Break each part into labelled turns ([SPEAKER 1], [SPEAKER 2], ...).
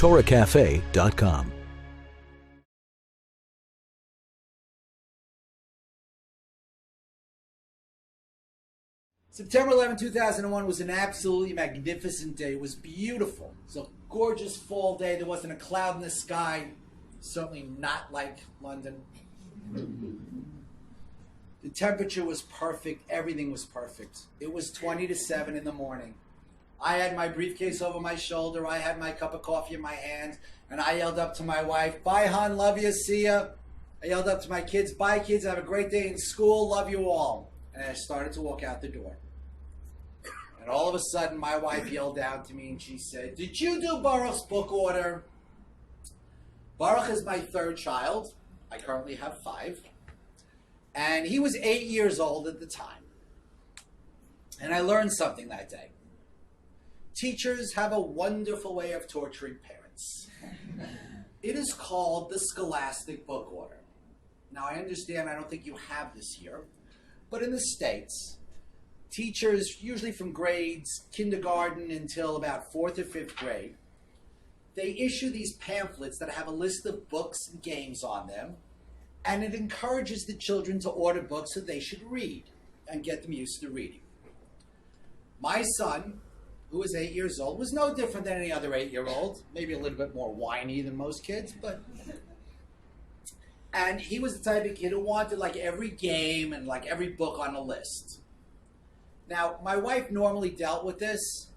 [SPEAKER 1] TorahCafe.com.
[SPEAKER 2] September 11, 2001 was an absolutely magnificent day. It was beautiful. It was a gorgeous fall day. There wasn't a cloud in the sky. Certainly not like London. The temperature was perfect. Everything was perfect. It was 20 to 7 in the morning. I had my briefcase over my shoulder. I had my cup of coffee in my hand. And I yelled up to my wife, "Bye, hon. Love you. See ya." I yelled up to my kids, "Bye, kids. Have a great day in school. Love you all." And I started to walk out the door. And all of a sudden, my wife yelled down to me and she said, "Did you do Baruch's book order?" Baruch is my third child. I currently have 5. And he was 8 years old at the time. And I learned something that day. Teachers have a wonderful way of torturing parents. It is called the Scholastic book order. Now, I understand, I don't think you have this here, but in the States, teachers, usually from grades kindergarten until about 4th or 5th grade, they issue these pamphlets that have a list of books and games on them, and it encourages the children to order books that they should read and get them used to reading. My son, who was 8 years old, was no different than any other 8-year-old, maybe a little bit more whiny than most kids, and he was the type of kid who wanted like every game and like every book on the list. Now, my wife normally dealt with this,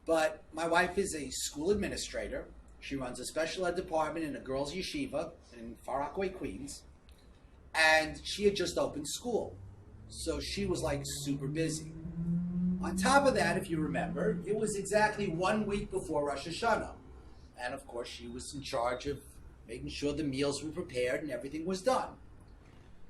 [SPEAKER 2] but my wife is a school administrator. She runs a special ed department in a girls' yeshiva in Far Rockaway, Queens, and she had just opened school, so she was like super busy. On top of that, if you remember, it was exactly 1 week before Rosh Hashanah, and of course she was in charge of making sure the meals were prepared and everything was done.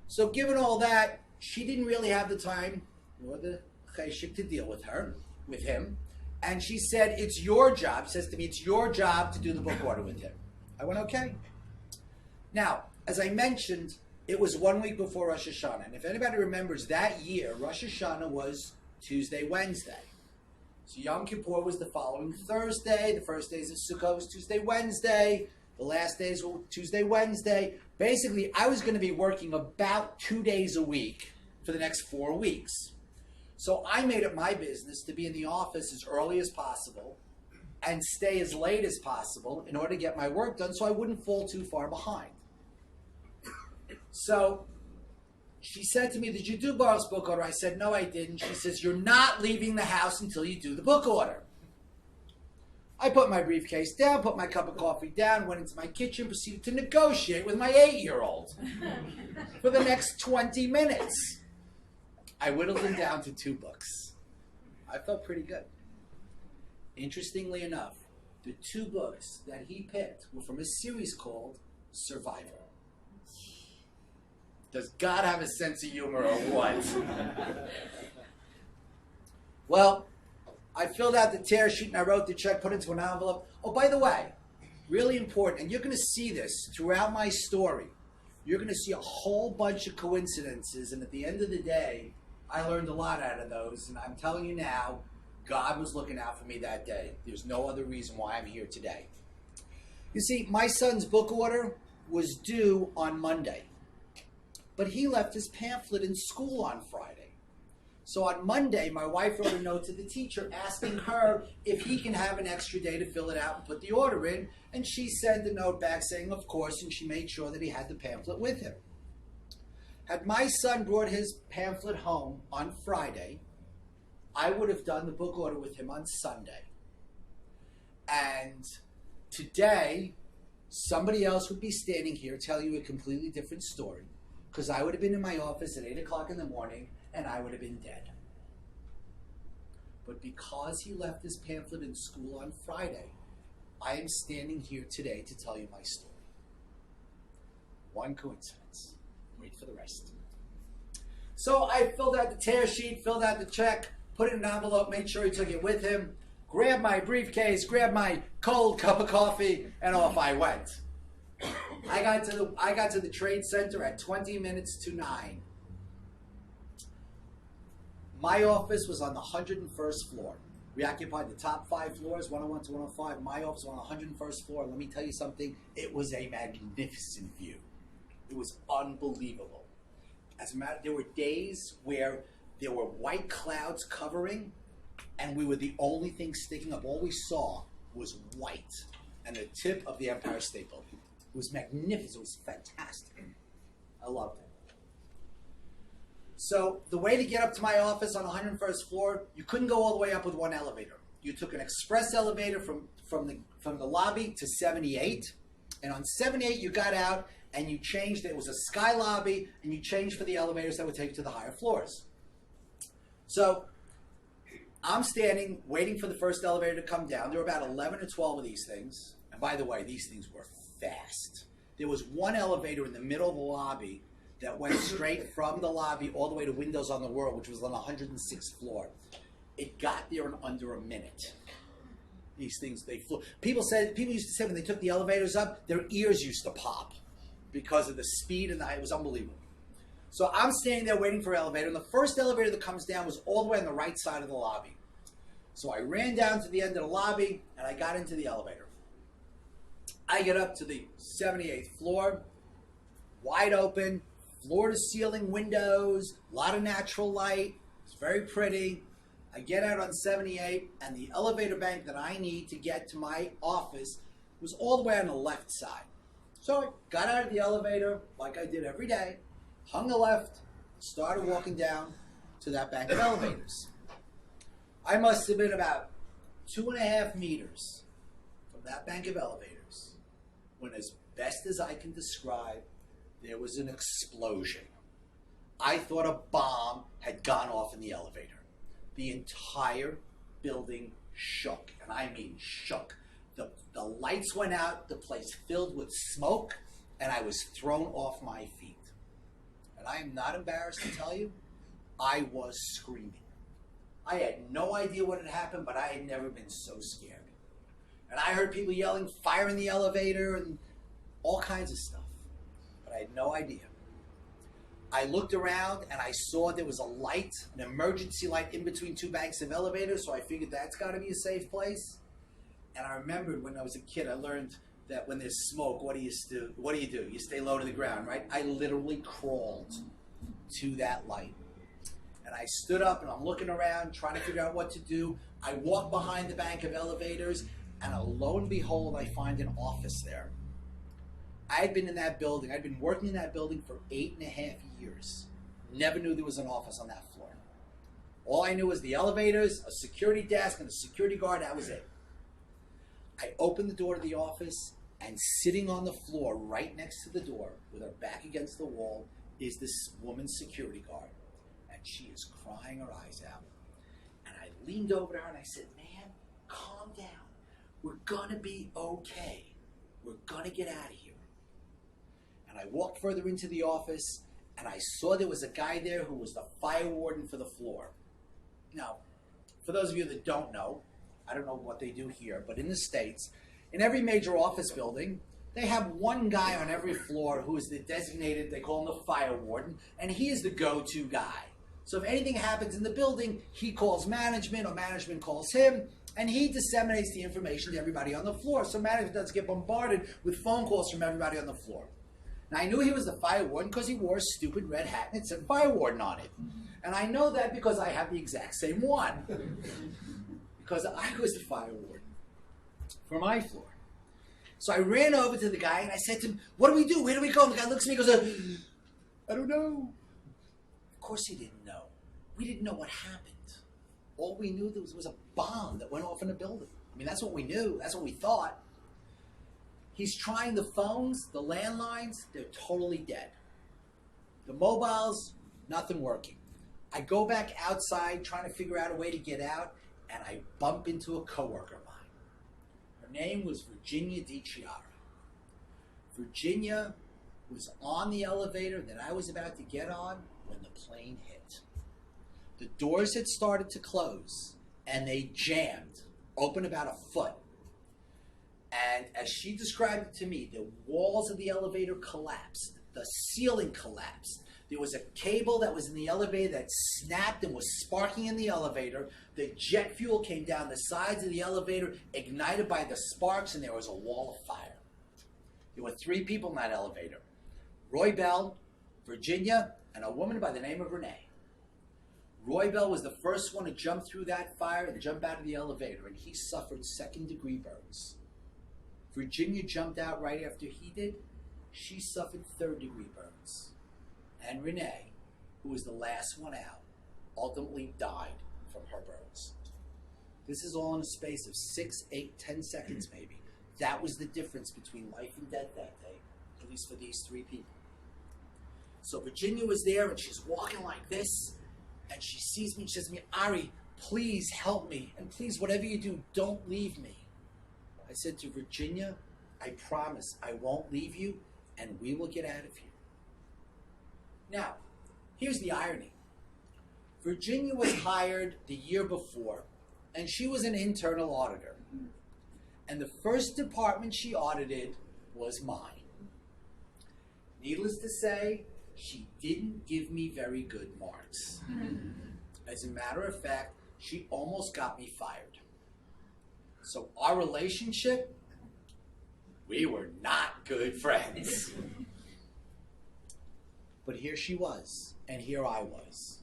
[SPEAKER 2] So given all that, she didn't really have the time or the cheshik to deal with him, and she said, "It's your job," says to me, "it's your job to do the book order with him." I went, okay. Now, as I mentioned, it was 1 week before Rosh Hashanah, and if anybody remembers that year, Rosh Hashanah was Tuesday, Wednesday. So Yom Kippur was the following Thursday. The first days of Sukkot was Tuesday, Wednesday. The last days were Tuesday, Wednesday. Basically, I was going to be working about 2 days a week for the next 4 weeks. So I made it my business to be in the office as early as possible and stay as late as possible in order to get my work done so I wouldn't fall too far behind. So she said to me, "Did you do Baruch's book order?" I said, "No, I didn't." She says, "You're not leaving the house until you do the book order." I put my briefcase down, put my cup of coffee down, went into my kitchen, proceeded to negotiate with my 8-year-old for the next 20 minutes. I whittled him down to 2 books. I felt pretty good. Interestingly enough, the 2 books that he picked were from a series called Survivor. Does God have a sense of humor or what? Well, I filled out the tear sheet and I wrote the check, put it into an envelope. Oh, by the way, really important, and you're going to see this throughout my story. You're going to see a whole bunch of coincidences, and at the end of the day, I learned a lot out of those, and I'm telling you now, God was looking out for me that day. There's no other reason why I'm here today. You see, my son's book order was due on Monday, but he left his pamphlet in school on Friday. So on Monday, my wife wrote a note to the teacher asking her if he can have an extra day to fill it out and put the order in, and she sent a note back saying, of course, and she made sure that he had the pamphlet with him. Had my son brought his pamphlet home on Friday, I would have done the book order with him on Sunday. And today, somebody else would be standing here telling you a completely different story, because I would have been in my office at 8 o'clock in the morning and I would have been dead. But because he left his pamphlet in school on Friday, I am standing here today to tell you my story. One coincidence. Wait for the rest. So I filled out the tear sheet, filled out the check, put it in an envelope, made sure he took it with him, grabbed my briefcase, grabbed my cold cup of coffee, and off I went. I got to the trade center at 20 minutes to 9. My office was on the 101st floor. We occupied the top 5 floors, 101 to 105. My office was on the 101st floor. Let me tell you something. It was a magnificent view. It was unbelievable. As a matter, there were days where there were white clouds covering, and we were the only thing sticking up. All we saw was white and the tip of the Empire State Building. It was magnificent. It was fantastic. I loved it. So the way to get up to my office on the 101st floor, you couldn't go all the way up with one elevator. You took an express elevator from the lobby to 78, and on 78 you got out and you changed. It was a sky lobby, and you changed for the elevators that would take you to the higher floors. So I'm standing waiting for the first elevator to come down. There were about 11 or 12 of these things, and by the way, these things were fast. There was one elevator in the middle of the lobby that went straight from the lobby all the way to Windows on the World, which was on the 106th floor. It got there in under a minute. These things, they flew. People used to say when they took the elevators up, their ears used to pop because of the speed, and it was unbelievable. So I'm standing there waiting for an elevator, and the first elevator that comes down was all the way on the right side of the lobby. So I ran down to the end of the lobby, and I got into the elevator. I get up to the 78th floor, wide open, floor-to-ceiling windows, a lot of natural light. It's very pretty. I get out on 78, and the elevator bank that I need to get to my office was all the way on the left side. So I got out of the elevator, like I did every day, hung a left, started walking down to that bank of elevators. I must have been about 2.5 meters from that bank of elevators when, as best as I can describe, there was an explosion. I thought a bomb had gone off in the elevator. The entire building shook, and I mean shook. The lights went out, the place filled with smoke, and I was thrown off my feet. And I am not embarrassed to tell you, I was screaming. I had no idea what had happened, but I had never been so scared. And I heard people yelling, fire in the elevator, and all kinds of stuff. But I had no idea. I looked around, and I saw there was a light, an emergency light in between 2 banks of elevators, so I figured that's got to be a safe place. And I remembered when I was a kid, I learned that when there's smoke, what do you do? You stay low to the ground, right? I literally crawled to that light. And I stood up, and I'm looking around, trying to figure out what to do. I walk behind the bank of elevators, and lo and behold, I find an office there. I had been in that building. I'd been working in that building for 8.5 years. Never knew there was an office on that floor. All I knew was the elevators, a security desk, and a security guard. That was it. I opened the door to the office, and sitting on the floor right next to the door with her back against the wall is this woman's security guard. And she is crying her eyes out. And I leaned over to her and I said, "Ma'am, calm down. We're going to be okay. We're going to get out of here." And I walked further into the office, and I saw there was a guy there who was the fire warden for the floor. Now, for those of you that don't know, I don't know what they do here, but in the States, in every major office building, they have one guy on every floor who is the designated, they call him the fire warden, and he is the go-to guy. So if anything happens in the building, he calls management, or management calls him, and he disseminates the information to everybody on the floor. So management doesn't get bombarded with phone calls from everybody on the floor. Now, I knew he was the fire warden because he wore a stupid red hat and it said fire warden on it. And I know that because I have the exact same one. Because I was the fire warden for my floor. So I ran over to the guy and I said to him, "What do we do? Where do we go?" And the guy looks at me and goes, "I don't know." Of course he didn't know. We didn't know what happened. All we knew there was a bomb that went off in the building. I mean, that's what we knew. That's what we thought. He's trying the phones, the landlines, they're totally dead. The mobiles, nothing working. I go back outside trying to figure out a way to get out, and I bump into a coworker of mine. Her name was Virginia DiChiara. Virginia was on the elevator that I was about to get on when the plane hit. The doors had started to close, and they jammed, open about a foot. And as she described it to me, the walls of the elevator collapsed. the ceiling collapsed. There was a cable that was in the elevator that snapped and was sparking in the elevator. The jet fuel came down the sides of the elevator, ignited by the sparks, and there was a wall of fire. There were 3 people in that elevator. Roy Bell, Virginia, and a woman by the name of Renee. Roy Bell was the first one to jump through that fire and jump out of the elevator, and he suffered 2nd-degree burns. Virginia jumped out right after he did. She suffered 3rd-degree burns. And Renee, who was the last one out, ultimately died from her burns. This is all in a space of 6, 8, 10 seconds maybe. That was the difference between life and death that day, at least for these 3 people. So Virginia was there, and she's walking like this, and she sees me and she says to me, Ari, please help me, and please, whatever you do, don't leave me. I said to Virginia, I promise I won't leave you, and we will get out of here. Now, here's the irony. Virginia was hired the year before, and she was an internal auditor. And the first department she audited was mine. Needless to say, she didn't give me very good marks. As a matter of fact, she almost got me fired. So our relationship, we were not good friends. But here she was, and here I was.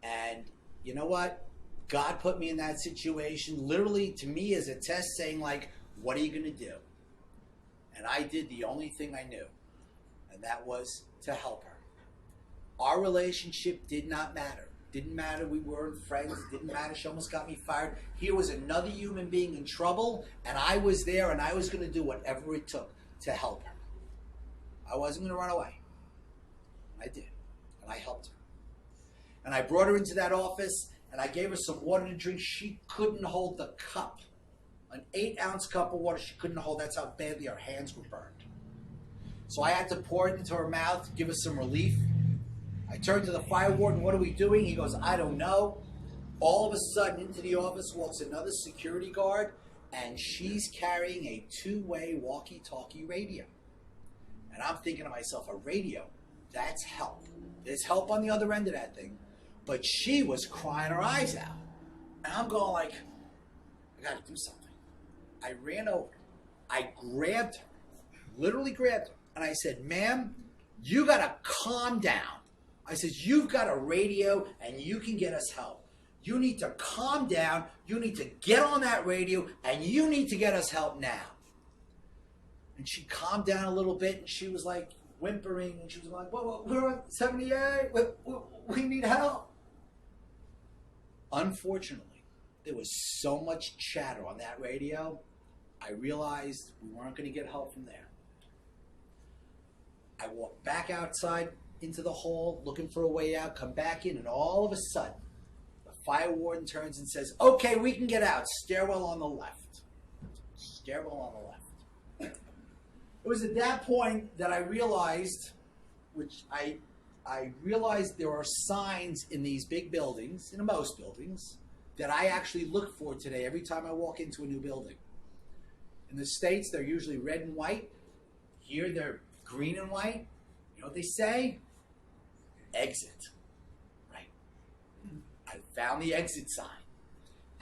[SPEAKER 2] And you know what? God put me in that situation, literally to me as a test, saying like, what are you going to do? And I did the only thing I knew, and that was to help her. Our relationship did not matter. Didn't matter we weren't friends. Didn't matter she almost got me fired. Here was another human being in trouble, and I was there, and I was going to do whatever it took to help her. I wasn't going to run away. I did, and I helped her. And I brought her into that office, and I gave her some water to drink. She couldn't hold the cup. An 8-ounce cup of water she couldn't hold. That's how badly her hands were burned. So I had to pour it into her mouth to give her some relief. I turned to the fire warden, what are we doing? He goes, I don't know. All of a sudden, into the office walks another security guard, and she's carrying a 2-way walkie-talkie radio. And I'm thinking to myself, a radio, that's help. There's help on the other end of that thing. But she was crying her eyes out. And I'm going like, I got to do something. I ran over. I grabbed her, literally grabbed her. And I said, ma'am, you got to calm down. I said, you've got a radio and you can get us help. You need to calm down. You need to get on that radio and you need to get us help now. And she calmed down a little bit and she was like whimpering and she was like, whoa, we're on 78. We need help. Unfortunately, there was so much chatter on that radio, I realized we weren't going to get help from there. I walked back outside into the hall, looking for a way out, come back in, and all of a sudden, the fire warden turns and says, okay, we can get out. Stairwell on the left. Stairwell on the left. It was at that point that I realized, which I realized there are signs in these big buildings, in most buildings, that I actually look for today every time I walk into a new building. In the States, they're usually red and white. Here, they're green and white. You know what they say? Exit. Right? I found the exit sign.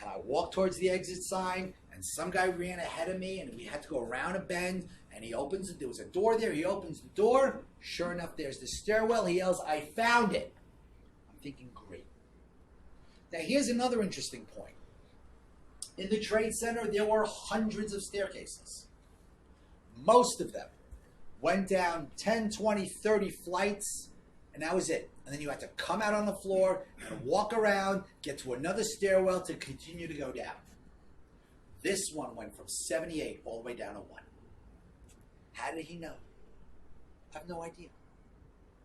[SPEAKER 2] And I walked towards the exit sign, and some guy ran ahead of me, and we had to go around a bend, and he opens it. There was a door there. He opens the door. Sure enough, there's the stairwell. He yells, I found it. I'm thinking, great. Now, here's another interesting point. In the Trade Center, there were hundreds of staircases. Most of them went down 10, 20, 30 flights, and that was it. And then you had to come out on the floor and walk around, get to another stairwell to continue to go down. This one went from 78 all the way down to 1. How did he know? I have no idea.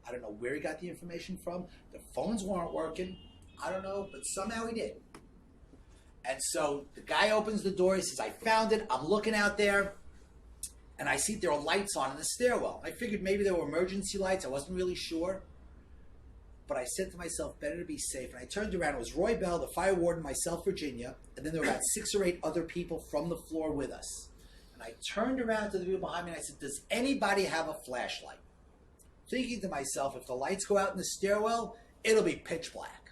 [SPEAKER 2] I don't know where he got the information from. The phones weren't working. I don't know, but somehow he did. And so the guy opens the door. He says, I found it. I'm looking out there. And I see there are lights on in the stairwell. I figured maybe there were emergency lights. I wasn't really sure. But I said to myself, better to be safe. And I turned around. It was Roy Bell, the fire warden, myself, Virginia. And then there were about 6 or 8 other people from the floor with us. And I turned around to the people behind me and I said, does anybody have a flashlight? thinking to myself, if the lights go out in the stairwell, it'll be pitch black.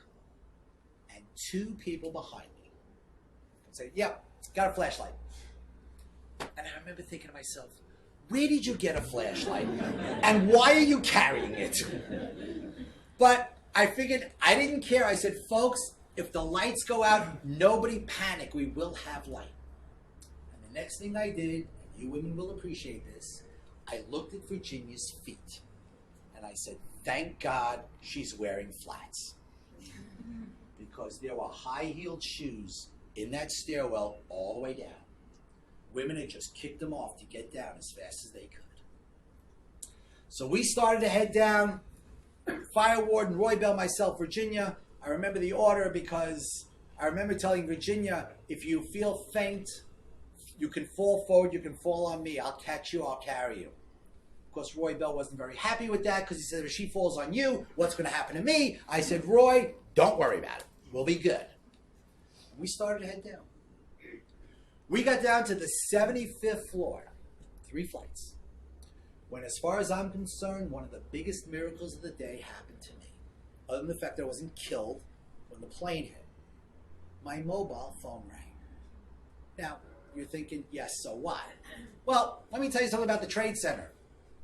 [SPEAKER 2] And two people behind me say, yep, got a flashlight. And I remember thinking to myself, where did you get a flashlight? And why are you carrying it? But I figured I didn't care. I said, folks, if the lights go out, nobody panic. We will have light. And the next thing I did, and you women will appreciate this, I looked at Virginia's feet. And I said, thank God she's wearing flats. Because there were high-heeled shoes in that stairwell all the way down. Women had just kicked them off to get down as fast as they could. So we started to head down. Fire Warden, Roy Bell, myself, Virginia. I remember the order because I remember telling Virginia, if you feel faint, you can fall forward, you can fall on me. I'll catch you, I'll carry you. Of course, Roy Bell wasn't very happy with that because he said, if she falls on you, what's going to happen to me? I said, Roy, don't worry about it. We'll be good. And we started to head down. We got down to the 75th floor, 3 flights, when as far as I'm concerned, one of the biggest miracles of the day happened to me. Other than the fact that I wasn't killed when the plane hit. My mobile phone rang. Now, you're thinking, yes, so what? Well, let me tell you something about the Trade Center.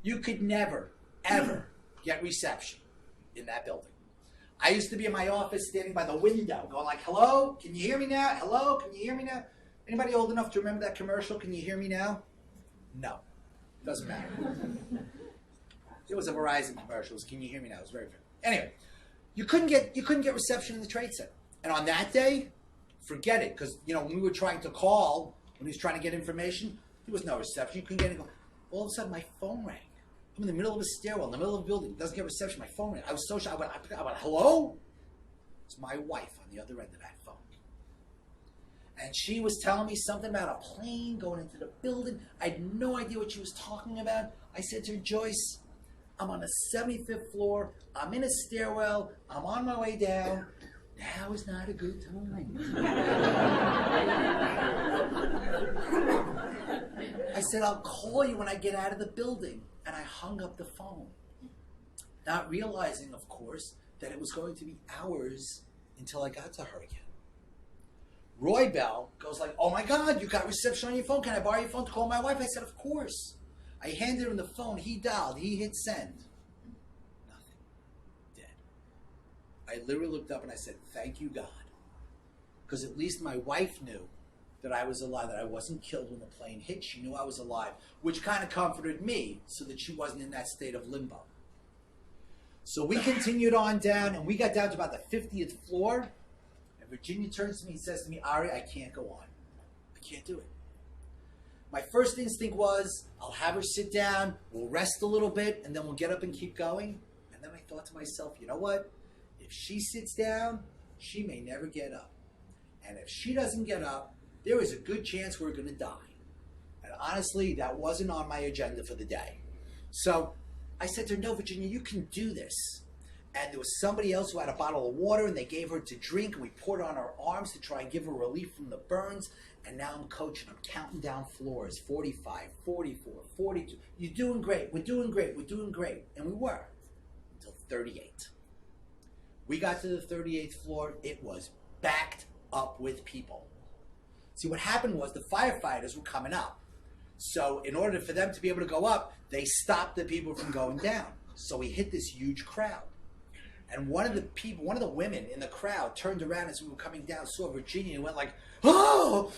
[SPEAKER 2] You could never, ever get reception in that building. I used to be in my office standing by the window going like, hello, can you hear me now? Hello, can you hear me now? Anybody old enough to remember that commercial? Can you hear me now? No. Doesn't matter. It was a Verizon commercial. It was, can you hear me now? It was very fair. Anyway, you couldn't get reception in the Trade Center. And on that day, forget it. Because, you know, when we were trying to call, when he was trying to get information, there was no reception. You couldn't get anything. All of a sudden, my phone rang. I'm in the middle of a stairwell, in the middle of a building. It doesn't get reception. My phone rang. I was so shocked. I went, hello? It's my wife on the other end of that phone. And she was telling me something about a plane going into the building. I had no idea what she was talking about. I said to her, Joyce, I'm on the 75th floor. I'm in a stairwell. I'm on my way down. Now is not a good time. I said, I'll call you when I get out of the building. And I hung up the phone. Not realizing, of course, that it was going to be hours until I got to her again. Roy Bell goes like, oh my God, you got reception on your phone. Can I borrow your phone to call my wife? I said, of course. I handed him the phone. He dialed. He hit send. Nothing. Dead. I literally looked up and I said, thank you, God. Because at least my wife knew that I was alive, that I wasn't killed when the plane hit. She knew I was alive, which kind of comforted me so that she wasn't in that state of limbo. So we continued on down, and we got down to about the 50th floor. Virginia turns to me and says to me, Ari, I can't go on. I can't do it. My first instinct was, I'll have her sit down, we'll rest a little bit, and then we'll get up and keep going. And then I thought to myself, you know what? If she sits down, she may never get up. And if she doesn't get up, there is a good chance we're going to die. And honestly, that wasn't on my agenda for the day. So I said to her, no, Virginia, you can do this. And there was somebody else who had a bottle of water, and they gave her to drink, and we poured it on her arms to try and give her relief from the burns. And now I'm coaching. I'm counting down floors, 45, 44, 42. You're doing great. We're doing great. We're doing great. And we were until 38. We got to the 38th floor. It was backed up with people. See, what happened was the firefighters were coming up. So in order for them to be able to go up, they stopped the people from going down. So we hit this huge crowd. And one of the women in the crowd turned around as we were coming down, saw Virginia, and went like, oh!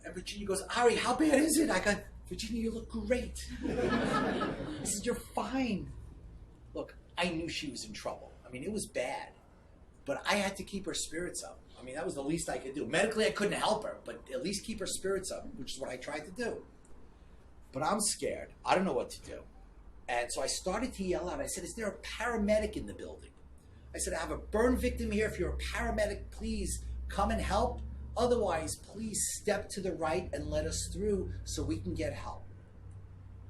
[SPEAKER 2] And Virginia goes, Ari, how bad is it? I go, Virginia, you look great. I said, you're fine. Look, I knew she was in trouble. I mean, it was bad. But I had to keep her spirits up. I mean, that was the least I could do. Medically, I couldn't help her, but at least keep her spirits up, which is what I tried to do. But I'm scared. I don't know what to do. And so I started to yell out. I said, is there a paramedic in the building? I said, I have a burn victim here. If you're a paramedic, please come and help. Otherwise, please step to the right and let us through so we can get help.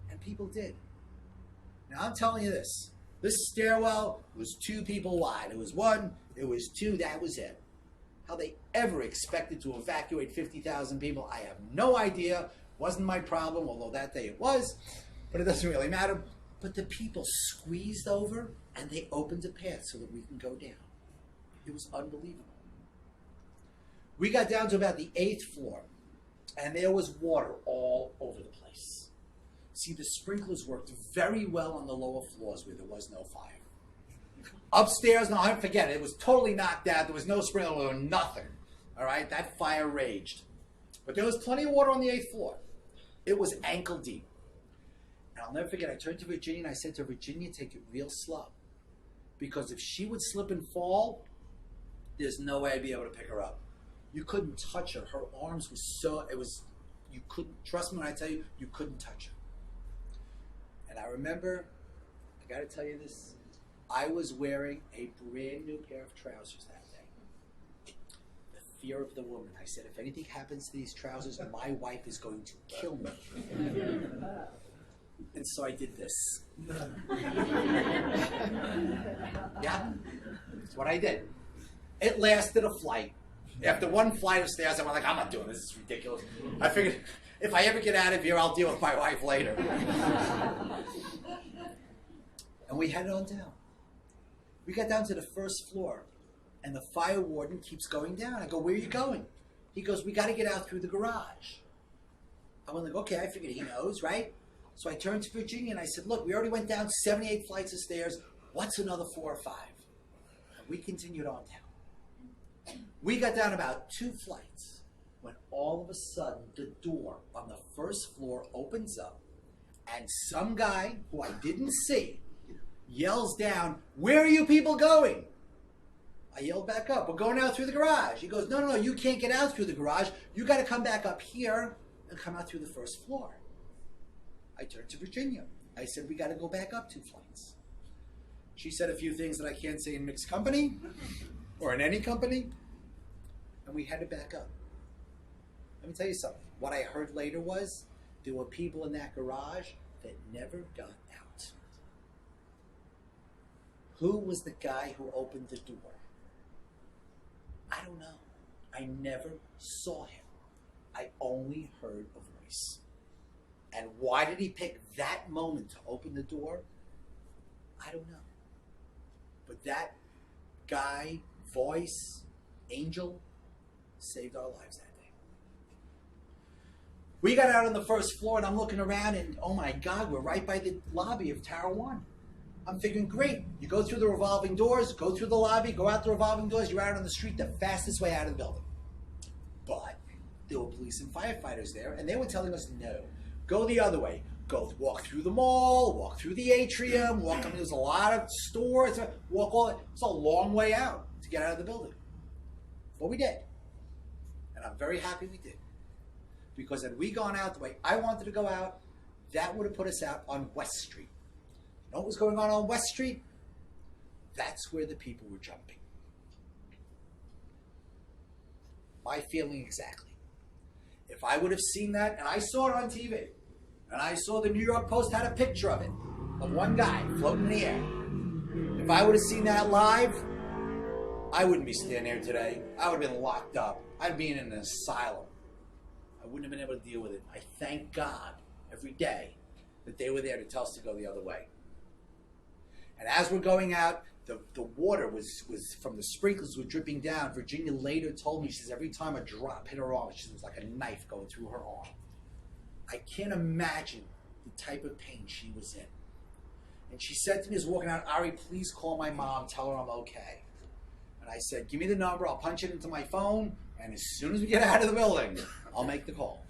[SPEAKER 2] And people did. Now, I'm telling you this. This stairwell was 2 people wide. It was 1, it was 2, that was it. How they ever expected to evacuate 50,000 people, I have no idea. Wasn't my problem, although that day it was. But it doesn't really matter. But the people squeezed over and they opened a path so that we can go down. It was unbelievable. We got down to about the 8th floor, and there was water all over the place. See, the sprinklers worked very well on the lower floors where there was no fire. Upstairs, no, I forget it. It was totally knocked out. There was no sprinkler or nothing. All right, that fire raged. But there was plenty of water on the 8th floor. It was ankle deep. And I'll never forget, I turned to Virginia and I said to her, Virginia, take it real slow. Because if she would slip and fall, there's no way I'd be able to pick her up. You couldn't touch her. Her arms were you couldn't, trust me when I tell you, you couldn't touch her. And I remember, I got to tell you this, I was wearing a brand new pair of trousers that day. The fear of the woman. I said, if anything happens to these trousers, my wife is going to kill me. And so I did this. Yeah, that's what I did. It lasted a flight. After one flight of stairs, I was like, I'm not doing this. This is ridiculous. I figured, if I ever get out of here, I'll deal with my wife later. And we headed on down. We got down to the 1st floor, and the fire warden keeps going down. I go, where are you going? He goes, we got to get out through the garage. I went like, okay, I figured he knows, right? So I turned to Virginia and I said, look, we already went down 78 flights of stairs. What's another 4 or 5? And we continued on down. We got down about 2 flights when all of a sudden the door on the 1st floor opens up and some guy who I didn't see yells down, where are you people going? I yelled back up, we're going out through the garage. He goes, no, you can't get out through the garage. You got to come back up here and come out through the 1st floor. I turned to Virginia. I said, we got to go back up 2 flights. She said a few things that I can't say in mixed company or in any company. And we headed back up. Let me tell you something. What I heard later was there were people in that garage that never got out. Who was the guy who opened the door? I don't know. I never saw him. I only heard a voice. And why did he pick that moment to open the door? I don't know. But that guy, voice, angel, saved our lives that day. We got out on the 1st floor and I'm looking around and oh my God, we're right by the lobby of Tower 1. I'm thinking, great. You go through the revolving doors, go through the lobby, go out the revolving doors, you're out on the street, the fastest way out of the building. But there were police and firefighters there and they were telling us no. Go the other way. Go walk through the mall, walk through the atrium, there's a lot of stores, walk all that. It's a long way out to get out of the building. But we did. And I'm very happy we did. Because had we gone out the way I wanted to go out, that would have put us out on West Street. You know what was going on West Street? That's where the people were jumping. My feeling exactly. If I would have seen that, and I saw it on TV, and I saw the New York Post had a picture of it, of one guy floating in the air. If I would have seen that live, I wouldn't be standing here today. I would have been locked up. I'd be in an asylum. I wouldn't have been able to deal with it. I thank God every day that they were there to tell us to go the other way. And as we're going out, the water was from the sprinklers were dripping down. Virginia later told me, she says, every time a drop hit her arm, she says, it was like a knife going through her arm. I can't imagine the type of pain she was in. And she said to me as walking out, Ari, please call my mom, tell her I'm okay. And I said, give me the number, I'll punch it into my phone, and as soon as we get out of the building, I'll make the call.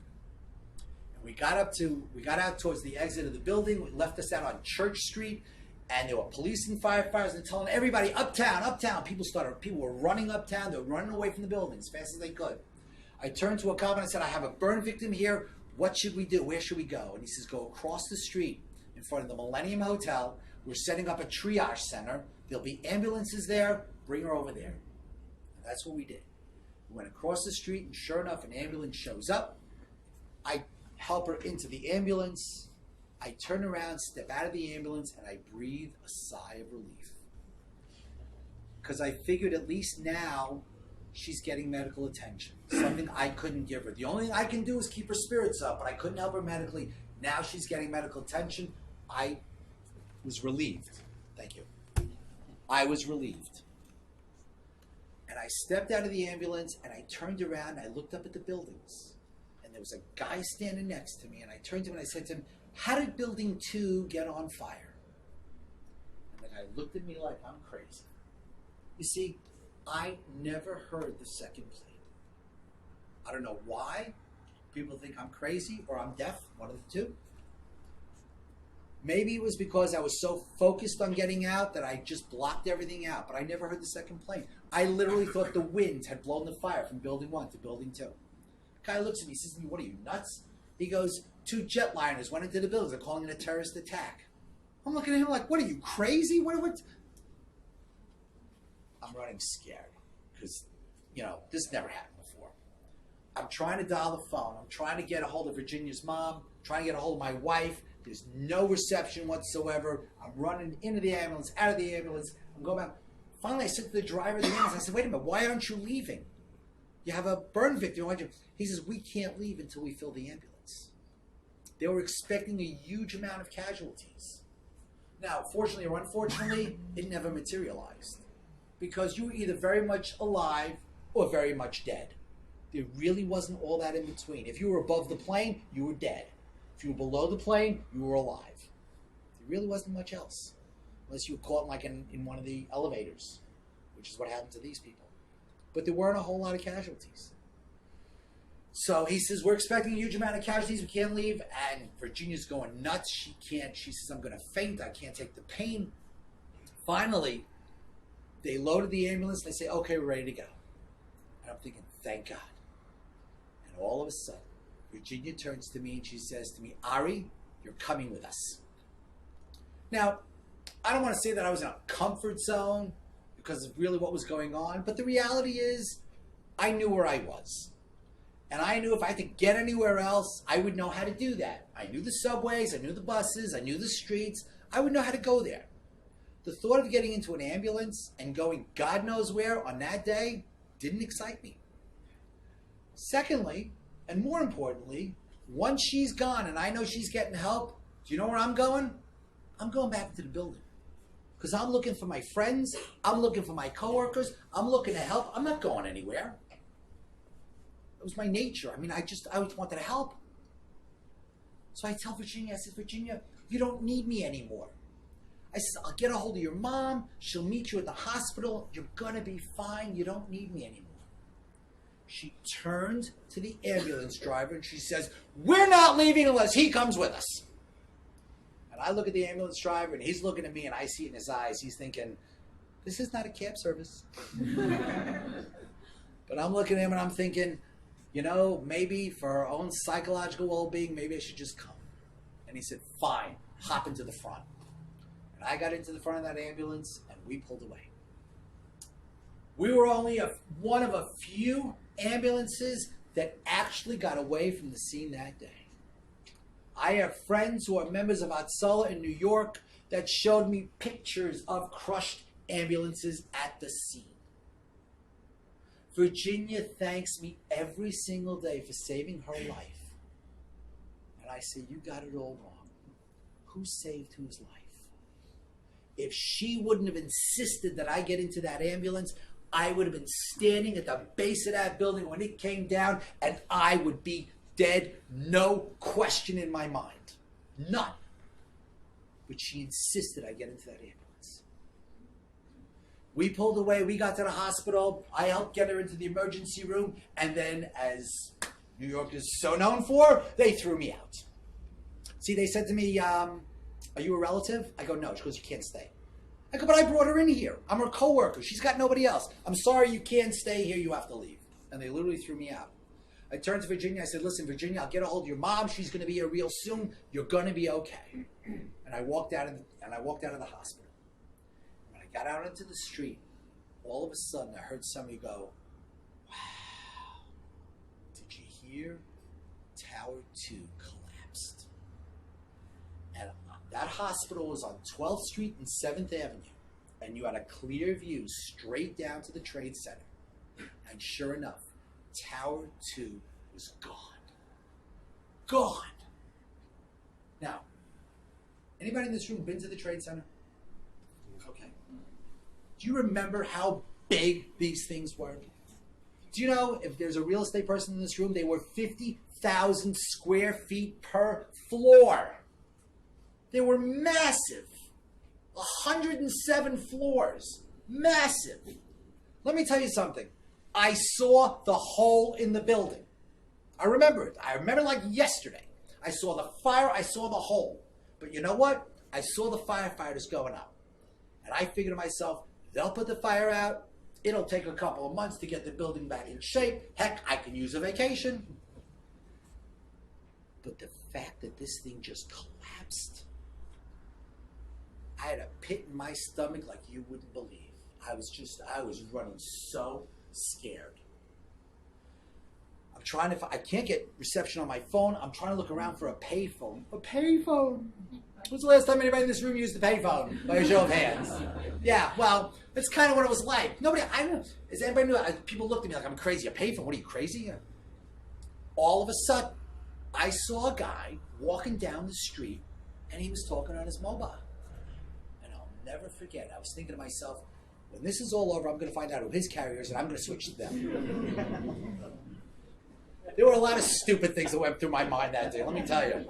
[SPEAKER 2] And we got out towards the exit of the building, it left us out on Church Street, and there were police and firefighters and telling everybody, uptown, uptown. People were running uptown. They were running away from the building as fast as they could. I turned to a cop and I said, I have a burn victim here. What should we do? Where should we go? And he says, go across the street in front of the Millennium Hotel. We're setting up a triage center. There'll be ambulances there. Bring her over there. And that's what we did. We went across the street and sure enough, an ambulance shows up. I help her into the ambulance. I turn around, step out of the ambulance, and I breathe a sigh of relief. Because I figured at least now she's getting medical attention. Something I couldn't give her. The only thing I can do is keep her spirits up, but I couldn't help her medically. Now she's getting medical attention. I was relieved. Thank you. I was relieved. And I stepped out of the ambulance and I turned around and I looked up at the buildings. And there was a guy standing next to me, and I turned to him and I said to him, "How did building 2 get on fire?" And the guy looked at me like I'm crazy. You see, I never heard the second plate. I don't know why. People think I'm crazy or I'm deaf, one of the two. Maybe it was because I was so focused on getting out that I just blocked everything out, but I never heard the second plane. I literally thought the wind had blown the fire from building 1 to building 2. The guy looks at me, he says to me, "What are you, nuts?" He goes, "2 jetliners went into the buildings. They're calling it a terrorist attack." I'm looking at him like, "What are you, crazy? What? I'm running scared because, this never happened before. I'm trying to dial the phone. I'm trying to get a hold of Virginia's mom, trying to get a hold of my wife. There's no reception whatsoever. I'm running into the ambulance, out of the ambulance. I'm going back. Finally, I said to the driver of the ambulance, I said, "Wait a minute, why aren't you leaving? You have a burn victim. Why don't you?" He says, "We can't leave until we fill the ambulance." They were expecting a huge amount of casualties. Now, fortunately or unfortunately, it never materialized because you were either very much alive or very much dead. There really wasn't all that in between. If you were above the plane, you were dead. If you were below the plane, you were alive. There really wasn't much else, unless you were caught like in one of the elevators, which is what happened to these people. But there weren't a whole lot of casualties. So he says, "We're expecting a huge amount of casualties. We can't leave." And Virginia's going nuts. She can't. She says, "I'm going to faint. I can't take the pain." Finally, they loaded the ambulance. They say, "Okay, we're ready to go." And I'm thinking, thank God. And all of a sudden, Virginia turns to me and she says to me, "Ari, you're coming with us." Now, I don't want to say that I was in a comfort zone because of really what was going on, but the reality is I knew where I was. And I knew if I had to get anywhere else, I would know how to do that. I knew the subways, I knew the buses, I knew the streets. I would know how to go there. The thought of getting into an ambulance and going God knows where on that day didn't excite me. Secondly, and more importantly, once she's gone and I know she's getting help, do you know where I'm going? I'm going back to the building. Because I'm looking for my friends, I'm looking for my coworkers, I'm looking to help. I'm not going anywhere. It was my nature. I mean, I always wanted to help. So I tell Virginia, I said, "Virginia, you don't need me anymore." I said, "I'll get a hold of your mom. She'll meet you at the hospital. You're going to be fine. You don't need me anymore." She turned to the ambulance driver and she says, "We're not leaving unless he comes with us." And I look at the ambulance driver and he's looking at me and I see it in his eyes. He's thinking, this is not a cab service. But I'm looking at him and I'm thinking, maybe for our own psychological well-being, maybe I should just come. And he said, "Fine, hop into the front." And I got into the front of that ambulance and we pulled away. We were only one of a few ambulances that actually got away from the scene that day. I have friends who are members of Hatzalah in New York that showed me pictures of crushed ambulances at the scene. Virginia thanks me every single day for saving her life. And I say, "You got it all wrong. Who saved whose life? If she wouldn't have insisted that I get into that ambulance, I would have been standing at the base of that building when it came down and I would be dead, no question in my mind. None. But she insisted I get into that ambulance. We pulled away, we got to the hospital, I helped get her into the emergency room, and then, as New York is so known for, they threw me out. See, they said to me, "Are you a relative?" I go, "No." She goes, "You can't stay." I go, "But I brought her in here. I'm her coworker. She's got nobody else. I'm sorry, you can't stay here. You have to leave." And they literally threw me out. I turned to Virginia. I said, "Listen, Virginia, I'll get a hold of your mom. She's going to be here real soon. You're going to be okay." And I walked out of the hospital. When I got out into the street, all of a sudden I heard somebody go, "Wow, did you hear? Tower 2 collapsed." And that hospital was on 12th Street and 7th Avenue. And you had a clear view straight down to the Trade Center. And sure enough, Tower 2 was gone. Gone. Now, an Anybody in this room been to the Trade Center? Okay. Do you remember how big these things were? Do you know, if there's a real estate person in this room, they were 50,000 square feet per floor. They were massive. 107 floors. Massive. Let me tell you something. I saw the hole in the building. I remember it. I remember like yesterday. I saw the fire. I saw the hole. But you know what? I saw the firefighters going up. And I figured to myself, they'll put the fire out. It'll take a couple of months to get the building back in shape. Heck, I can use a vacation. But the fact that this thing just collapsed, I had a pit in my stomach like you wouldn't believe. I was running so scared. I can't get reception on my phone. I'm trying to look around for a payphone. A payphone? When's the last time anybody in this room used a payphone? By a show of hands. Yeah, well, that's kind of what it was like. I don't know. Is anybody new? People looked at me like I'm crazy. A payphone? What are you, crazy? All of a sudden, I saw a guy walking down the street, and he was talking on his mobile. And I'll never forget. I was thinking to myself, when this is all over, I'm going to find out who his carrier is, and I'm going to switch to them. There were a lot of stupid things that went through my mind that day, let me tell you.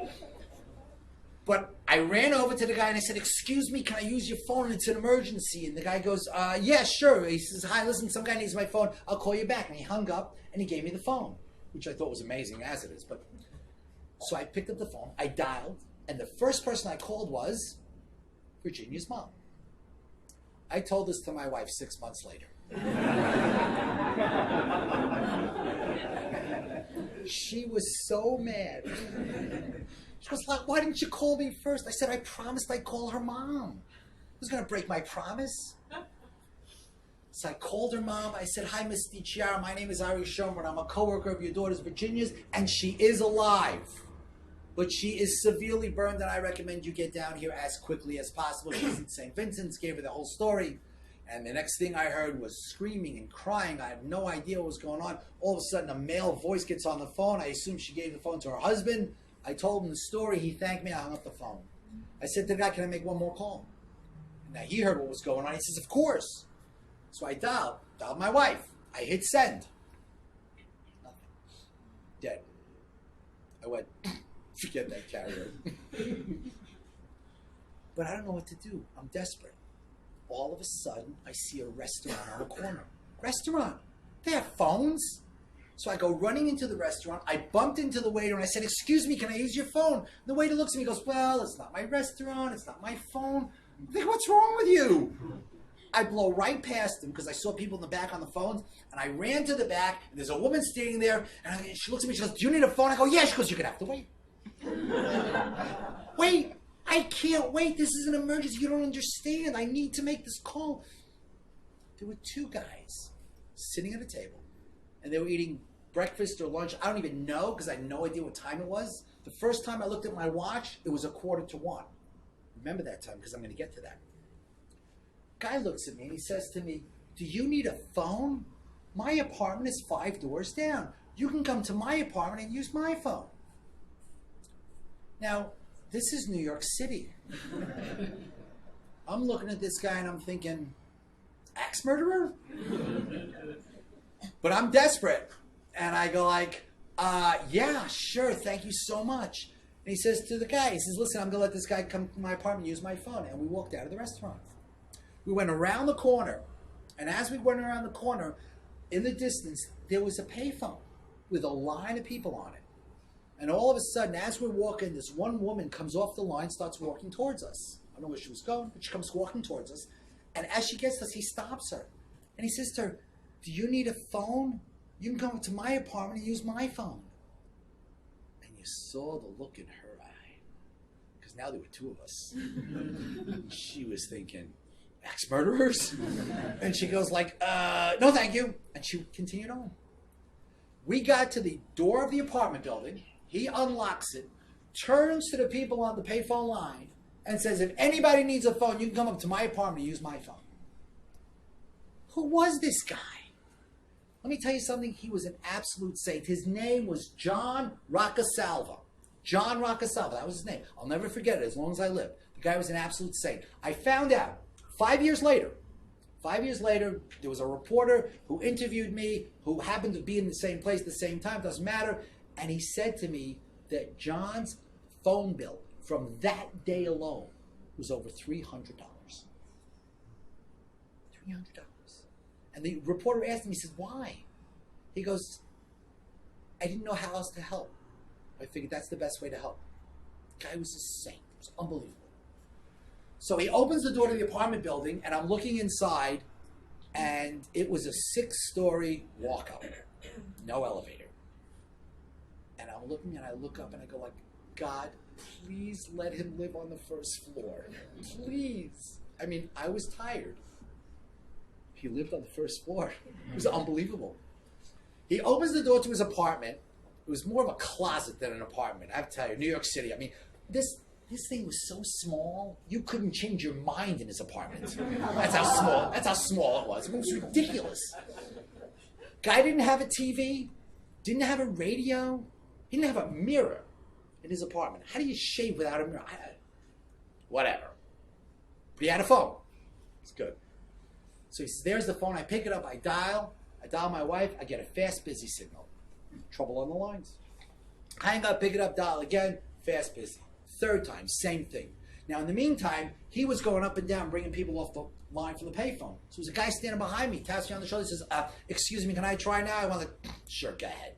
[SPEAKER 2] But I ran over to the guy and I said, "Excuse me, can I use your phone? It's an emergency." And the guy goes, "Yeah, sure." He says, "Hi, listen, some guy needs my phone. I'll call you back." And he hung up and he gave me the phone, which I thought was amazing as it is. But so I picked up the phone, I dialed, and the first person I called was Virginia's mom. I told this to my wife 6 months later. She was so mad. She was like, "Why didn't you call me first?" I said, "I promised I'd call her mom. I was going to break my promise." So I called her mom. I said, "Hi, Miss DiChiara. My name is Ari Schonbrun. I'm a coworker of your daughter's, Virginia's, and she is alive. But she is severely burned, and I recommend you get down here as quickly as possible." She's in St. Vincent's, gave her the whole story. And the next thing I heard was screaming and crying. I had no idea what was going on. All of a sudden, a male voice gets on the phone. I assume she gave the phone to her husband. I told him the story. He thanked me. I hung up the phone. I said to the guy, "Can I make one more call?" Now, he heard what was going on. He says, "Of course." So I dialed my wife. I hit send. Nothing. Dead. I went, forget that carrier. But I don't know what to do. I'm desperate. All of a sudden, I see a restaurant on the corner. Restaurant. They have phones. So I go running into the restaurant. I bumped into the waiter and I said, "Excuse me, can I use your phone?" And the waiter looks at me and goes, "Well, it's not my restaurant. It's not my phone." I think, "What's wrong with you?" I blow right past him because I saw people in the back on the phones. And I ran to the back and there's a woman standing there. And she looks at me. She goes, "Do you need a phone?" I go, "Yeah." She goes, "You're going to have to wait." Wait. I can't wait. This is an emergency. You don't understand. I need to make this call. There were two guys sitting at a table, and they were eating breakfast or lunch. I don't even know because I had no idea what time it was. The first time I looked at my watch, it was 1:45. Remember that time because I'm going to get to that. Guy looks at me and he says to me, "Do you need a phone? My apartment is 5 doors down. You can come to my apartment and use my phone." Now, this is New York City. I'm looking at this guy and I'm thinking, axe murderer? But I'm desperate. And I go like, "Yeah, sure, thank you so much." And he says to the guy, he says, "Listen, I'm going to let this guy come to my apartment and use my phone." And we walked out of the restaurant. We went around the corner. And as we went around the corner, in the distance, there was a payphone with a line of people on it. And all of a sudden, as we're walking, this one woman comes off the line, starts walking towards us. I don't know where she was going, but she comes walking towards us. And as she gets to us, he stops her. And he says to her, "Do you need a phone? You can come to my apartment and use my phone." And you saw the look in her eye. Because now there were two of us. She was thinking, axe murderers? And she goes like, "No, thank you." And she continued on. We got to the door of the apartment building. He unlocks it, turns to the people on the payphone line, and says, "If anybody needs a phone, you can come up to my apartment and use my phone." Who was this guy? Let me tell you something. He was an absolute saint. His name was John Roccasalva. John Rockasava, that was his name. I'll never forget it as long as I live. The guy was an absolute saint. I found out 5 years later, there was a reporter who interviewed me who happened to be in the same place at the same time, doesn't matter, and he said to me that John's phone bill from that day alone was over $300. $300. And the reporter asked him, he said, why? He goes, I didn't know how else to help. I figured that's the best way to help. The guy was a saint. It was unbelievable. So he opens the door to the apartment building, and I'm looking inside, and it was a 6-story walk-up. No elevator. And I'm looking, and I look up, and I go like, God, please let him live on the first floor. Please. I mean, I was tired. He lived on the first floor. It was unbelievable. He opens the door to his apartment. It was more of a closet than an apartment. I have to tell you, New York City. I mean, this thing was so small, you couldn't change your mind in his apartment. That's how small it was. It was ridiculous. Guy didn't have a TV, didn't have a radio, he didn't have a mirror in his apartment. How do you shave without a mirror? Whatever. But he had a phone. It's good. So he says, there's the phone. I pick it up, I dial my wife, I get a fast, busy signal. Trouble on the lines. Hang up, pick it up, dial again, fast, busy. Third time, same thing. Now, in the meantime, he was going up and down, bringing people off the line from the payphone. So there's a guy standing behind me, taps me on the shoulder, says, excuse me, can I try now? I want to, sure, go ahead.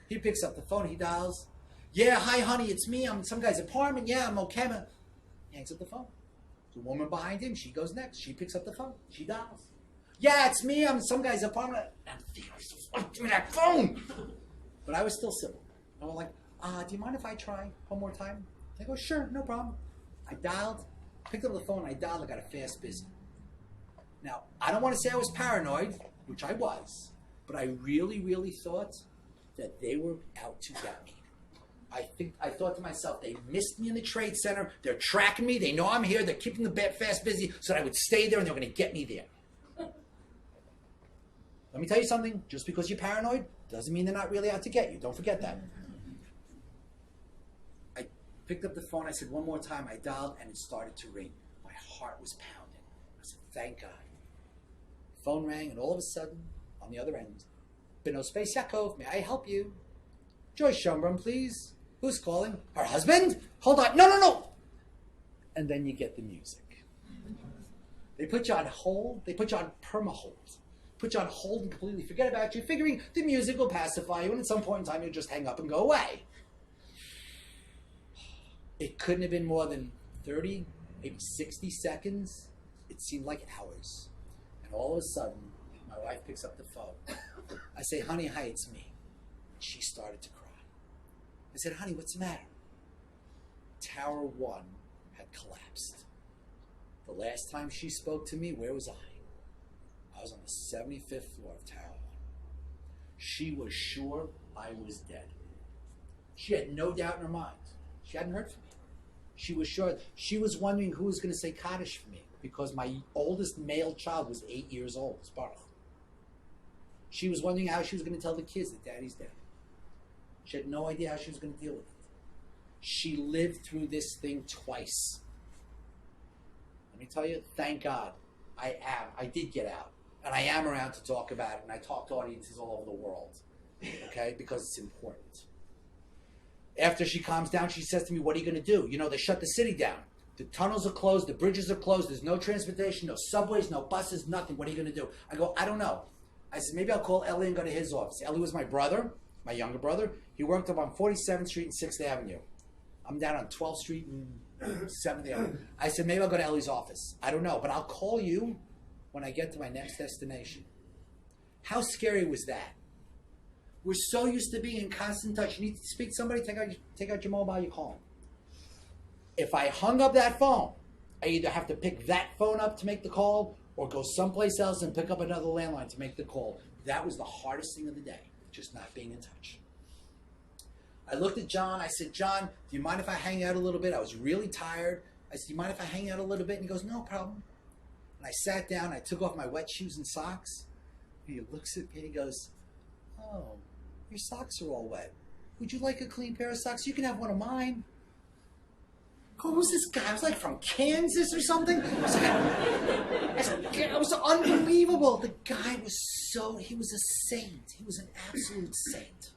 [SPEAKER 2] He picks up the phone, he dials. Yeah, hi, honey, it's me. I'm in some guy's apartment. Yeah, I'm okay. He hangs up the phone. There's a woman behind him. She goes next. She picks up the phone. She dials. Yeah, it's me. I'm in some guy's apartment. And give me that phone. But I was still civil. I was like, do you mind if I try one more time? I go, sure, no problem. I dialed, picked up the phone, I dialed, I got a fast busy. Now, I don't want to say I was paranoid, which I was, but I really, really thought that they were out to get me. I thought to myself, they missed me in the trade center, they're tracking me, they know I'm here, they're keeping the bed fast busy so that I would stay there and they're going to get me there. Let me tell you something, just because you're paranoid doesn't mean they're not really out to get you. Don't forget that. I picked up the phone, I said one more time, I dialed, and it started to ring. My heart was pounding. I said, thank God. Phone rang, and all of a sudden, on the other end, Beno Space Yaakov, may I help you? Joyce Schonbrun, please. Who's calling? Her husband? Hold on. No. And then you get the music. They put you on hold. They put you on perma-hold. Put you on hold and completely forget about you, figuring the music will pacify you, and at some point in time, you'll just hang up and go away. It couldn't have been more than 30, maybe 60 seconds. It seemed like hours. And all of a sudden, my wife picks up the phone. I say, honey, hi, it's me. She started to cry. I said, honey, what's the matter? Tower 1 had collapsed. The last time she spoke to me, where was I? I was on the 75th floor of Tower 1. She was sure I was dead. She had no doubt in her mind. She hadn't heard from me. She was sure. She was wondering who was going to say Kaddish for me because my oldest male child was 8 years old, Baruch. She was wondering how she was going to tell the kids that Daddy's dead. She had no idea how she was going to deal with it. She lived through this thing twice. Let me tell you, thank God, I did get out. And I am around to talk about it, and I talk to audiences all over the world, okay, because it's important. After she calms down, she says to me, what are you going to do? You know, they shut the city down. The tunnels are closed. The bridges are closed. There's no transportation, no subways, no buses, nothing. What are you going to do? I go, I don't know. I said, maybe I'll call Ellie and go to his office. Ellie was my brother, my younger brother. He worked up on 47th Street and 6th Avenue. I'm down on 12th Street and 7th Avenue. I said, maybe I'll go to Ellie's office. I don't know, but I'll call you when I get to my next destination. How scary was that? We're so used to being in constant touch. You need to speak to somebody, take out your mobile, you call them. If I hung up that phone, I either have to pick that phone up to make the call or go someplace else and pick up another landline to make the call. That was the hardest thing of the day, just not being in touch. I looked at John. I said, John, do you mind if I hang out a little bit? I was really tired. I said, do you mind if I hang out a little bit? And he goes, no problem. And I sat down. I took off my wet shoes and socks. And he looks at me and he goes, oh, your socks are all wet. would you like a clean pair of socks? You can have one of mine. Who was this guy? I was like from Kansas or something. It was unbelievable. The guy was he was a saint. He was an absolute saint.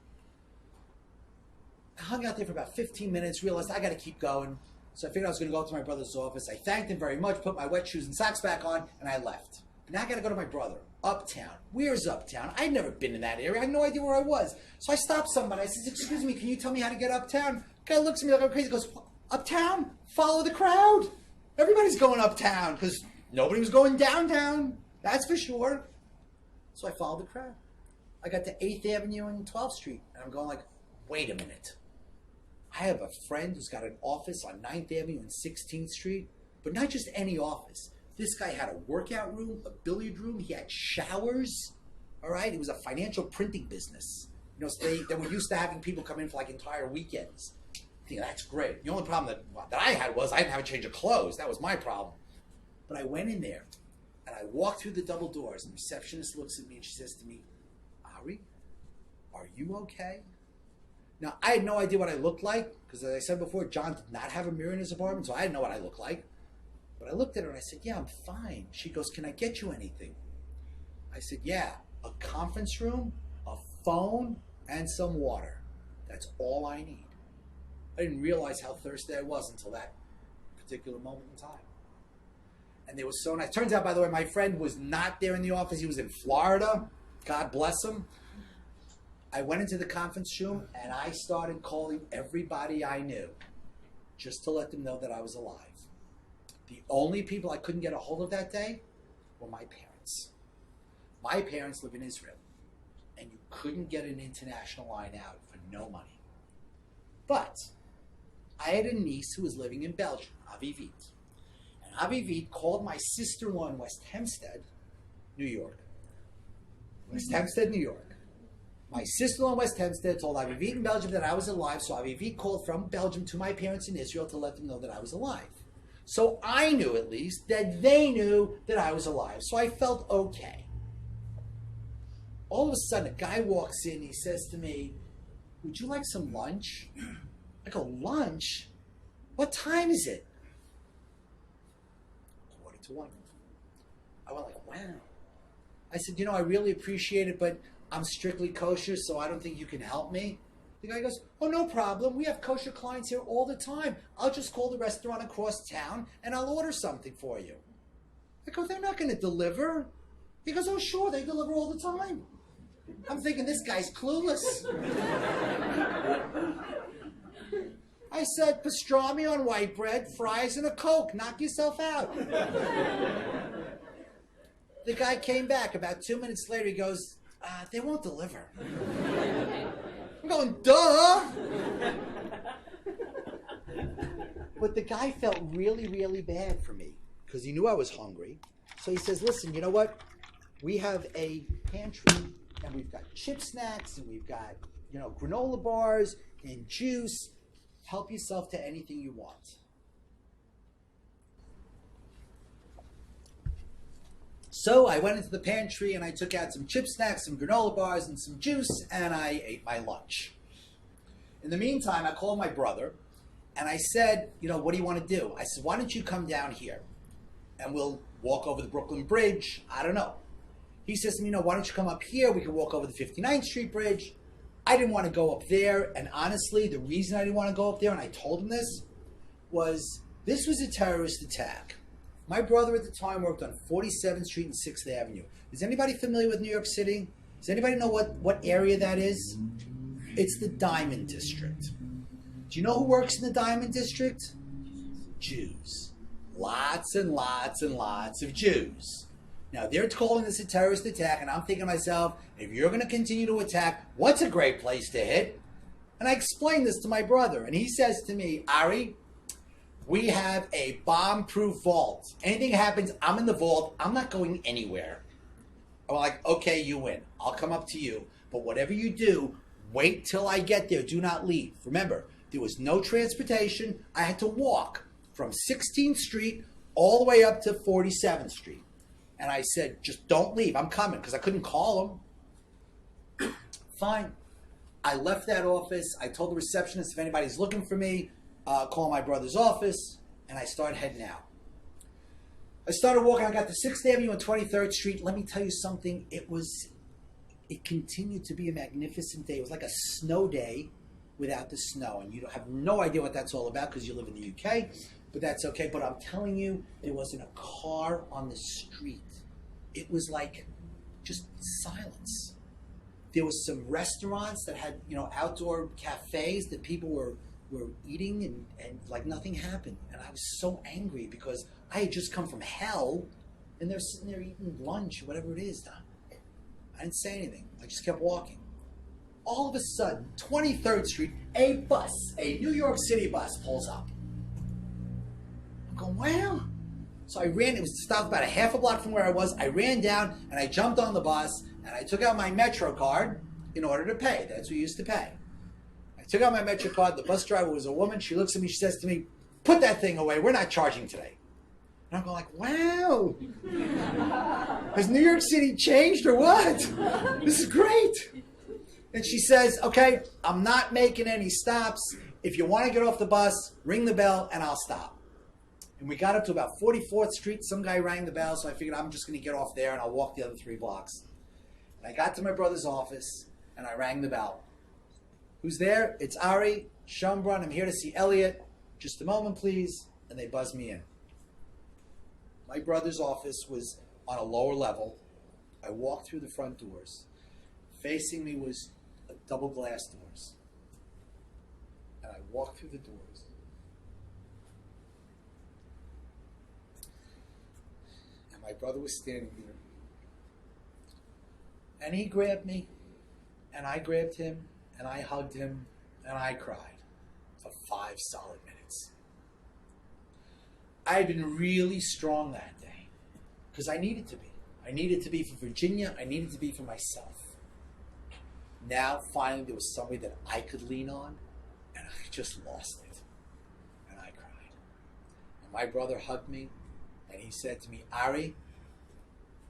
[SPEAKER 2] I hung out there for about 15 minutes, realized I got to keep going. So I figured I was going to go up to my brother's office. I thanked him very much, put my wet shoes and socks back on, and I left. Now I got to go to my brother. Uptown. Where's Uptown? I'd never been in that area. I had no idea where I was. So I stopped somebody. I said, excuse me, can you tell me how to get uptown? The guy looks at me like I'm crazy. He goes, uptown? Follow the crowd. Everybody's going uptown because nobody was going downtown. That's for sure. So I followed the crowd. I got to 8th Avenue and 12th Street. And I'm going like, wait a minute. I have a friend who's got an office on 9th Avenue and 16th Street. But not just any office. This guy had a workout room, a billiard room. He had showers. All right? It was a financial printing business. You know, so they were used to having people come in for like entire weekends. I think that's great. The only problem that I had was I didn't have a change of clothes. That was my problem. But I went in there, and I walked through the double doors, and the receptionist looks at me, and she says to me, Ari, are you okay? Now, I had no idea what I looked like, because as I said before, John did not have a mirror in his apartment, so I didn't know what I looked like. But I looked at her, and I said, yeah, I'm fine. She goes, can I get you anything? I said, yeah, a conference room, a phone, and some water. That's all I need. I didn't realize how thirsty I was until that particular moment in time. And they were so nice. Turns out, by the way, my friend was not there in the office. He was in Florida. God bless him. I went into the conference room, and I started calling everybody I knew just to let them know that I was alive. The only people I couldn't get a hold of that day were my parents. My parents live in Israel, and you couldn't get an international line out for no money. But I had a niece who was living in Belgium, Avivit. And Avivit called my sister-in-law in West Hempstead, New York. West Hempstead, New York. My sister-in-law in West Hempstead told Avivit in Belgium that I was alive, so Avivit called from Belgium to my parents in Israel to let them know that I was alive. So I knew, at least, that they knew that I was alive. So I felt okay. All of a sudden, a guy walks in, he says to me, would you like some lunch? I go, lunch? What time is it? 1:45. I went like, wow. I said, I really appreciate it, but I'm strictly kosher, so I don't think you can help me. The guy goes, oh, no problem. We have kosher clients here all the time. I'll just call the restaurant across town, and I'll order something for you. I go, they're not going to deliver. He goes, oh, sure, they deliver all the time. I'm thinking, this guy's clueless. I said, pastrami on white bread, fries, and a Coke. Knock yourself out. The guy came back. About 2 minutes later, he goes, they won't deliver. I'm going, duh. But the guy felt really, really bad for me because he knew I was hungry. So he says, listen, you know what? We have a pantry, and we've got chip snacks, and we've got, granola bars and juice. Help yourself to anything you want. So I went into the pantry and I took out some chip snacks, some granola bars, and some juice, and I ate my lunch. In the meantime, I called my brother, and I said, what do you want to do? I said, why don't you come down here, and we'll walk over the Brooklyn Bridge. I don't know. He says to me, why don't you come up here? We can walk over the 59th Street Bridge. I didn't want to go up there, and honestly, the reason I didn't want to go up there, and I told him this was a terrorist attack. My brother at the time worked on 47th Street and 6th Avenue. Is anybody familiar with New York City? Does anybody know what area that is? It's the Diamond District. Do you know who works in the Diamond District? Jews. Lots and lots and lots of Jews. Now, they're calling this a terrorist attack, and I'm thinking to myself, if you're going to continue to attack, what's a great place to hit? And I explained this to my brother, and he says to me, Ari, we have a bomb-proof vault. Anything happens, I'm in the vault. I'm not going anywhere. I'm like, okay, you win. I'll come up to you. But whatever you do, wait till I get there. Do not leave. Remember, there was no transportation. I had to walk from 16th Street all the way up to 47th Street. And I said, just don't leave. I'm coming, because I couldn't call him. Fine. I left that office. I told the receptionist if anybody's looking for me, call my brother's office, and I started heading out. I started walking. I got to 6th Avenue and 23rd Street. Let me tell you something. It continued to be a magnificent day. It was like a snow day without the snow, and you have no idea what that's all about because you live in the UK, but that's okay. But I'm telling you, there wasn't a car on the street. It was like just silence. There was some restaurants that had, outdoor cafes that people were eating and like nothing happened. And I was so angry because I had just come from hell and they're sitting there eating lunch or whatever it is. I didn't say anything. I just kept walking. All of a sudden, 23rd Street, a New York City bus pulls up. I'm going, wow. So I ran. It was stopped about a half a block from where I was. I ran down and I jumped on the bus and I took out my Metro card in order to pay. That's what we used to pay. I took out my Metro card. The bus driver was a woman. She looks at me. She says to me, "Put that thing away. We're not charging today." And I'm going like, wow. Has New York City changed or what? This is great. And she says, okay, I'm not making any stops. If you want to get off the bus, ring the bell and I'll stop. And we got up to about 44th Street. Some guy rang the bell, so I figured I'm just going to get off there and I'll walk the other 3 blocks. And I got to my brother's office and I rang the bell. Who's there? It's Ari Schonbrun. I'm here to see Elliot. Just a moment, please. And they buzzed me in. My brother's office was on a lower level. I walked through the front doors. Facing me was double glass doors. And I walked through the doors. And my brother was standing there. And he grabbed me, and I grabbed him, and I hugged him, and I cried for 5 solid minutes. I had been really strong that day because I needed to be. I needed to be for Virginia. I needed to be for myself. Now, finally, there was somebody that I could lean on, and I just lost it. And I cried. And my brother hugged me, and he said to me, Ari,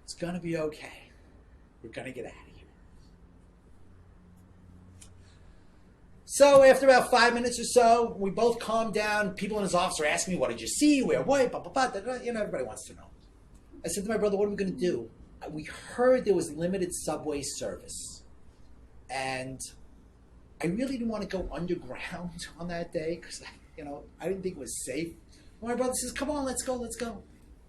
[SPEAKER 2] it's going to be okay. We're going to get out of here. So after about 5 minutes or so, we both calmed down. People in his office are asking me, what did you see? Where, what? Blah, blah, blah. Everybody wants to know. I said to my brother, what are we going to do? We heard there was limited subway service. And I really didn't want to go underground on that day because, I didn't think it was safe. My brother says, come on, let's go, let's go.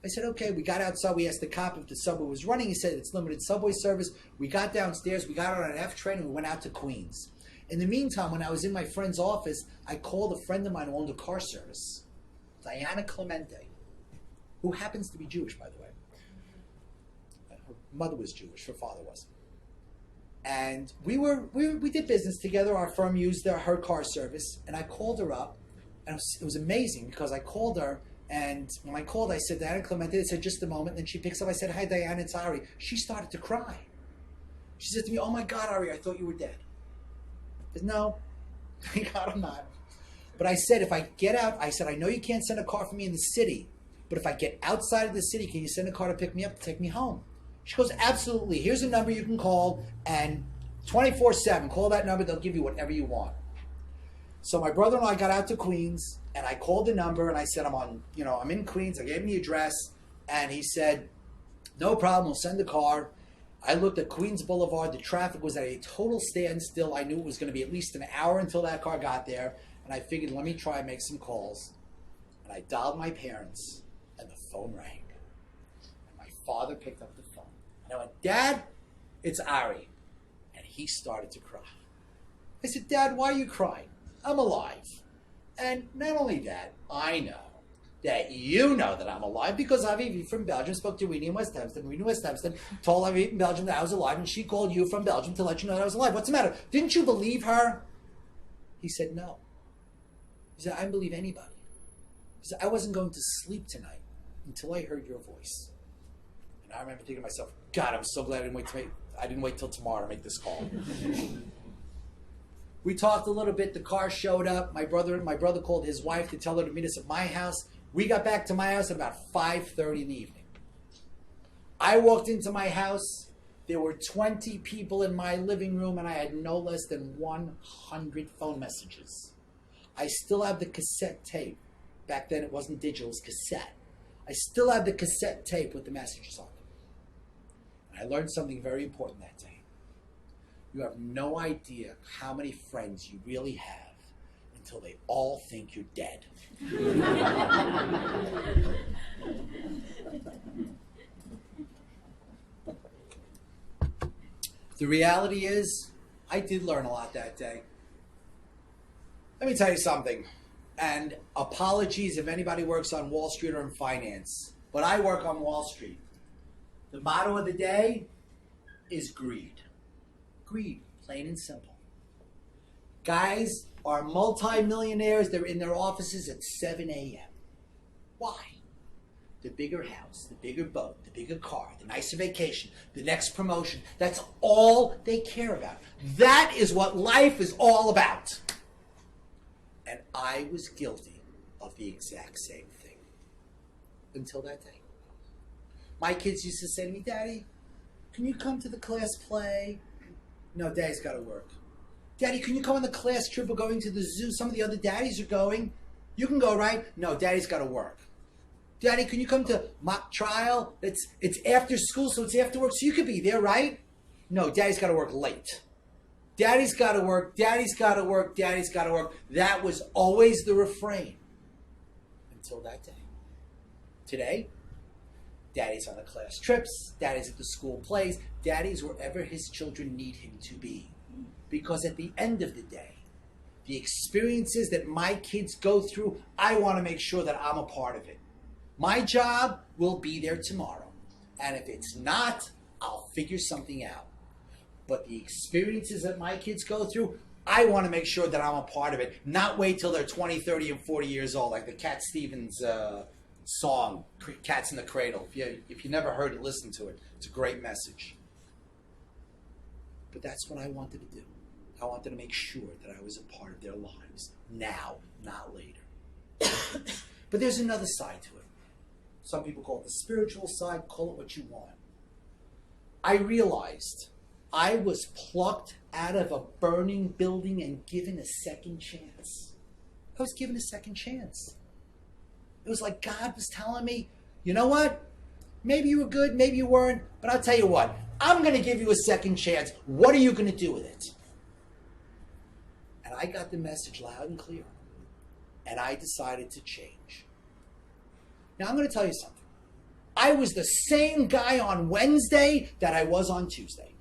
[SPEAKER 2] I said, okay. We got outside. We asked the cop if the subway was running. He said it's limited subway service. We got downstairs. We got on an F train and we went out to Queens. In the meantime, when I was in my friend's office, I called a friend of mine who owned a car service, Diana Clemente, who happens to be Jewish, by the way. Her mother was Jewish. Her father was. And we did business together. Our firm used her car service. And I called her up. And it was amazing because I called her. And when I called, I said, Diana Clemente. They said, just a moment. And then she picks up. I said, hi, Diana, it's Ari. She started to cry. She said to me, oh, my God, Ari, I thought you were dead. I said, no, thank God I'm not. But I said, if I get out, I said, I know you can't send a car for me in the city. But if I get outside of the city, can you send a car to pick me up to take me home? She goes, absolutely. Here's a number you can call, and 24/7, call that number. They'll give you whatever you want. So my brother and I got out to Queens, and I called the number, and I said, I'm in Queens. I gave him the address, and he said, no problem. We'll send the car. I looked at Queens Boulevard. The traffic was at a total standstill. I knew it was going to be at least an hour until that car got there, and I figured, let me try and make some calls. And I dialed my parents, and the phone rang. And my father picked up the phone. And I went, Dad, it's Ari. And he started to cry. I said, Dad, why are you crying? I'm alive. And not only that, I know that you know that I'm alive because Avivi from Belgium spoke to Weenie in West Hampstead. Weenie in West Hampstead told Avivi in Belgium that I was alive, and she called you from Belgium to let you know that I was alive. What's the matter? Didn't you believe her? He said, no. He said, I didn't believe anybody. He said, I wasn't going to sleep tonight until I heard your voice. And I remember thinking to myself, God, I'm so glad I didn't wait till tomorrow to make this call. We talked a little bit. The car showed up. My brother called his wife to tell her to meet us at my house. We got back to my house at about 5:30 in the evening. I walked into my house. There were 20 people in my living room, and I had no less than 100 phone messages. I still have the cassette tape. Back then it wasn't digital, it was cassette. I still have the cassette tape with the messages on it. And I learned something very important that day. You have no idea how many friends you really have until they all think you're dead. The reality is, I did learn a lot that day. Let me tell you something, and apologies if anybody works on Wall Street or in finance, but I work on Wall Street. The motto of the day is greed. Greed, plain and simple. Guys are multi-millionaires. They're in their offices at 7 a.m. Why? The bigger house, the bigger boat, the bigger car, the nicer vacation, the next promotion. That's all they care about. That is what life is all about. And I was guilty of the exact same thing until that day. My kids used to say to me, Daddy, can you come to the class play? No, Daddy's got to work. Daddy, can you come on the class trip? We're going to the zoo. Some of the other daddies are going. You can go, right? No, Daddy's got to work. Daddy, can you come to mock trial? It's after school, so it's after work, so you could be there, right? No, Daddy's got to work late. Daddy's got to work, Daddy's got to work, Daddy's got to work. That was always the refrain until that day. Today, Daddy's on the class trips, Daddy's at the school plays, Daddy's wherever his children need him to be. Because at the end of the day, the experiences that my kids go through, I want to make sure that I'm a part of it. My job will be there tomorrow. And if it's not, I'll figure something out. But the experiences that my kids go through, I want to make sure that I'm a part of it. Not wait till they're 20, 30, and 40 years old, like the Cat Stevens song, Cats in the Cradle. If you never heard it, listen to it. It's a great message. But that's what I wanted to do. I wanted to make sure that I was a part of their lives. Now, not later. But there's another side to it. Some people call it the spiritual side. Call it what you want. I realized I was plucked out of a burning building and given a second chance. I was given a second chance. It was like God was telling me, you know what? Maybe you were good, maybe you weren't, but I'll tell you what. I'm going to give you a second chance. What are you going to do with it? And I got the message loud and clear. And I decided to change. Now, I'm going to tell you something. I was the same guy on Wednesday that I was on Tuesday.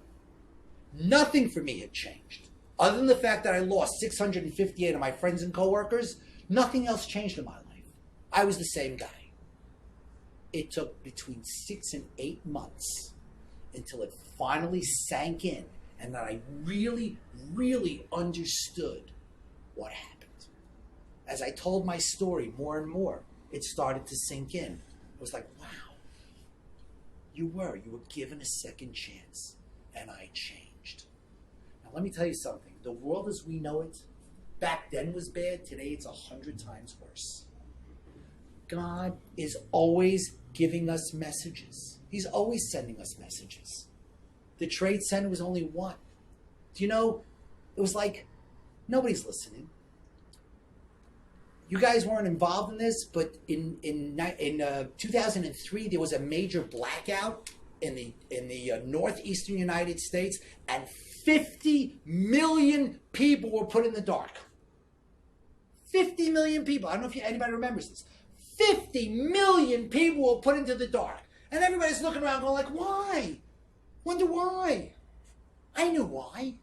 [SPEAKER 2] Nothing for me had changed. Other than the fact that I lost 658 of my friends and coworkers, nothing else changed in my life. I was the same guy. It took between 6 and 8 months until it finally sank in and that I really, really understood what happened. As I told my story more and more, it started to sink in. It was like, wow, you were given a second chance, and I changed. Now, let me tell you something. The world as we know it, back then was bad. Today, it's 100 times worse. God is always giving us messages. He's always sending us messages. The Trade Center was only one. Do you know, it was like nobody's listening. You guys weren't involved in this, but in 2003, there was a major blackout in the northeastern United States, and 50 million people were put in the dark. 50 million people. I don't know if anybody remembers this. 50 million people were put into the dark. And everybody's looking around going like, why? Wonder why? I knew why.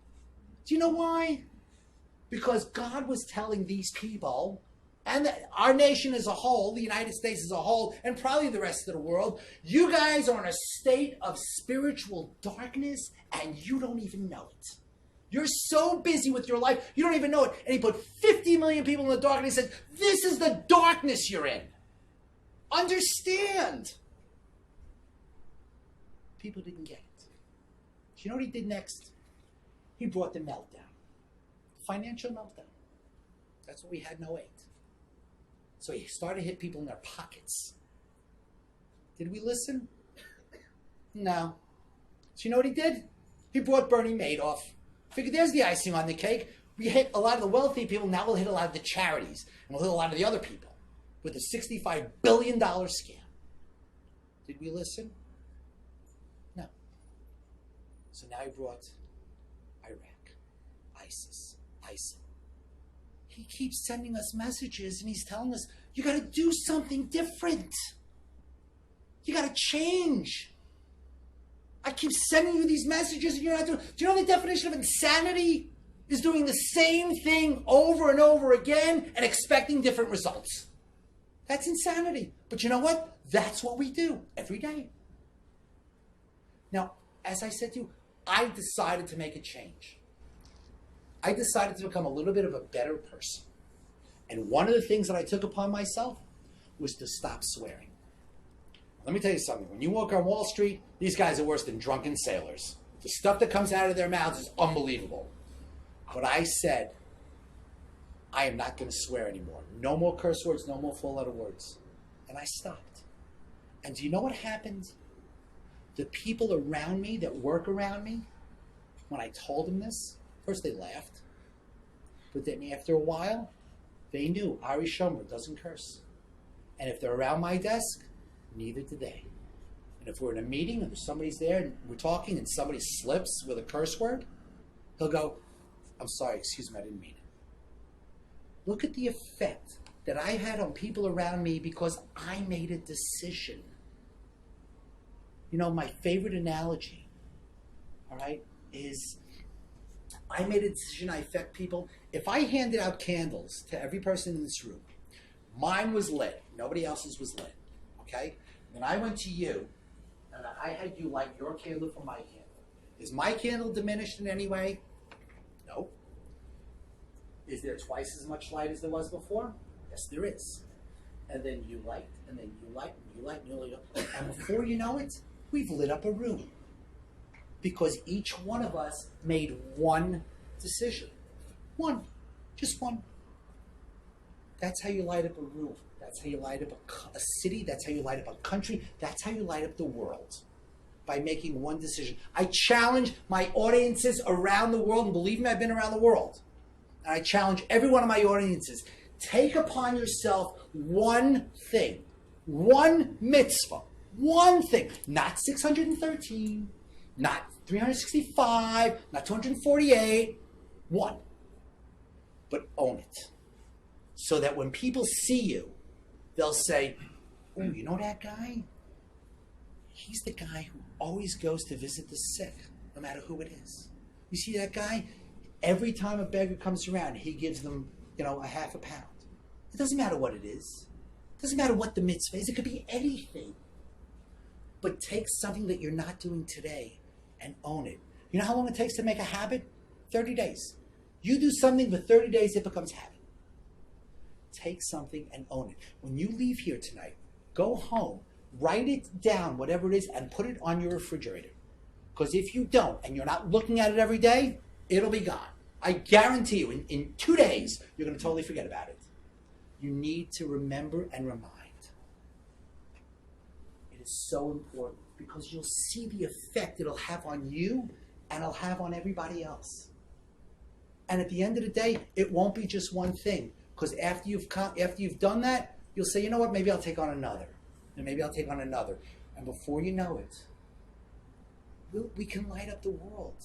[SPEAKER 2] Do you know why? Because God was telling these people, and our nation as a whole, the United States as a whole, and probably the rest of the world, you guys are in a state of spiritual darkness, and you don't even know it. You're so busy with your life, you don't even know it. And he put 50 million people in the dark, and he said, this is the darkness you're in. Understand. People didn't get it. Do you know what he did next? He brought the meltdown. Financial meltdown. That's what we had in '08. So he started to hit people in their pockets. Did we listen? No. So you know what he did? He brought Bernie Madoff. Figured there's the icing on the cake. We hit a lot of the wealthy people, now we'll hit a lot of the charities. And we'll hit a lot of the other people with a $65 billion scam. Did we listen? No. So now he brought Iraq, ISIS, ISIL. He keeps sending us messages and he's telling us, you got to do something different. You got to change. I keep sending you these messages and you're not doing. Do you know the definition of insanity? Is doing the same thing over and over again and expecting different results. That's insanity. But you know what? That's what we do every day. Now, as I said to you, I decided to make a change. I decided to become a little bit of a better person. And one of the things that I took upon myself was to stop swearing. Let me tell you something. When you walk on Wall Street, these guys are worse than drunken sailors. The stuff that comes out of their mouths is unbelievable. But I said, I am not going to swear anymore. No more curse words, no more four-letter words. And I stopped. And do you know what happened? The people around me that work around me, when I told them this, first they laughed. But then after a while, they knew Ari Schonbrun doesn't curse. And if they're around my desk, neither do they. And if we're in a meeting and somebody's there and we're talking and somebody slips with a curse word, he'll go, I'm sorry, excuse me, I didn't mean it. Look at the effect that I had on people around me because I made a decision. You know, my favorite analogy, all right, is I made a decision, I affect people. If I handed out candles to every person in this room, mine was lit, nobody else's was lit, okay? Then I went to you, and I had you light your candle for my candle. Is my candle diminished in any way? No. Is there twice as much light as there was before? Yes, there is. And then you light, and then you light, and you light, and you light. And before you know it, we've lit up a room. Because each one of us made one decision. One. Just one. That's how you light up a room. That's how you light up a city. That's how you light up a country. That's how you light up the world. By making one decision. I challenge my audiences around the world, and believe me, I've been around the world. And I challenge every one of my audiences, take upon yourself one thing, one mitzvah, one thing, not 613, not 365, not 248, one. But own it. So that when people see you, they'll say, oh, you know that guy? He's the guy who always goes to visit the sick, no matter who it is. You see that guy? Every time a beggar comes around, he gives them, a half a pound. It doesn't matter what it is. It doesn't matter what the mitzvah is. It could be anything. But take something that you're not doing today and own it. You know how long it takes to make a habit? 30 days. You do something for 30 days, it becomes habit. Take something and own it. When you leave here tonight, go home, write it down, whatever it is, and put it on your refrigerator. Because if you don't, and you're not looking at it every day, it'll be gone. I guarantee you, in 2 days, you're going to totally forget about it. You need to remember and remind. It is so important because you'll see the effect it'll have on you and it'll have on everybody else. And at the end of the day, it won't be just one thing. Because after you've done that, you'll say, you know what, maybe I'll take on another. And maybe I'll take on another. And before you know it, we can light up the world.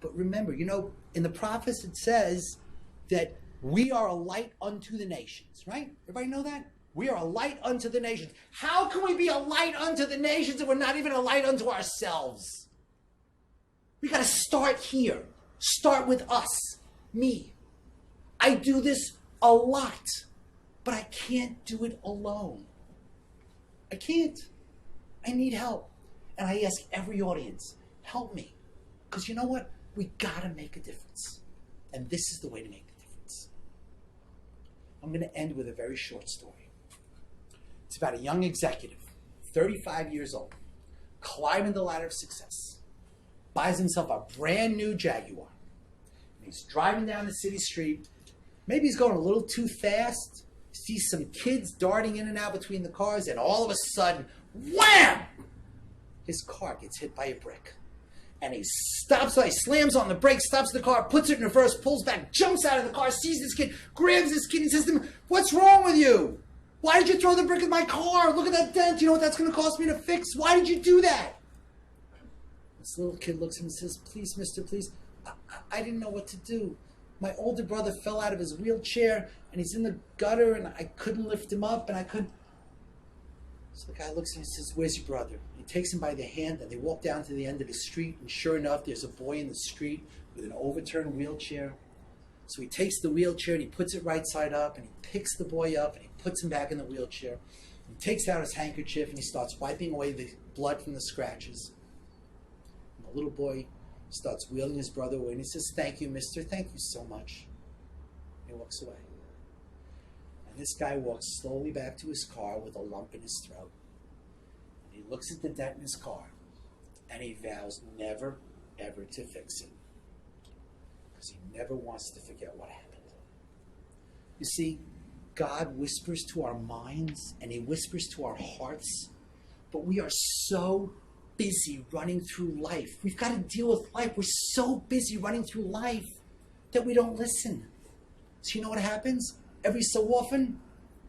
[SPEAKER 2] But remember, in the prophets it says that we are a light unto the nations, right? Everybody know that? We are a light unto the nations. How can we be a light unto the nations if we're not even a light unto ourselves? We got to start here. Start with us, me. I do this a lot, but I can't do it alone. I can't. I need help. And I ask every audience, help me. Because you know what? We got to make a difference. And this is the way to make the difference. I'm going to end with a very short story. It's about a young executive, 35 years old, climbing the ladder of success, buys himself a brand new Jaguar. And he's driving down the city street. Maybe he's going a little too fast, sees some kids darting in and out between the cars, and all of a sudden, wham! His car gets hit by a brick. And he stops, he slams on the brakes, stops the car, puts it in reverse, pulls back, jumps out of the car, sees this kid, grabs this kid, and says to him, "What's wrong with you? Why did you throw the brick at my car? Look at that dent. You know what that's going to cost me to fix? Why did you do that?" This little kid looks at him and says, "Please, mister, please. I didn't know what to do. My older brother fell out of his wheelchair, and he's in the gutter, and I couldn't lift him up, and I couldn't." So the guy looks at him and says, "Where's your brother?" He takes him by the hand, and they walk down to the end of the street, and sure enough, there's a boy in the street with an overturned wheelchair. So he takes the wheelchair, and he puts it right side up, and he picks the boy up, and he puts him back in the wheelchair. He takes out his handkerchief, and he starts wiping away the blood from the scratches. And the little boy starts wheeling his brother away, and he says, "Thank you, mister. Thank you so much." And he walks away. And this guy walks slowly back to his car with a lump in his throat. And he looks at the dent in his car, and he vows never, ever to fix it. Because he never wants to forget what happened. You see, God whispers to our minds, and he whispers to our hearts, but we are so busy running through life. We've got to deal with life. We're so busy running through life that we don't listen. So you know what happens? Every so often,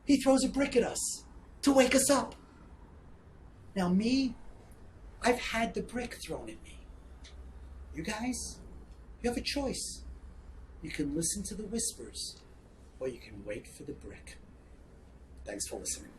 [SPEAKER 2] he throws a brick at us to wake us up. Now me, I've had the brick thrown at me. You guys, you have a choice. You can listen to the whispers, or you can wait for the brick. Thanks for listening.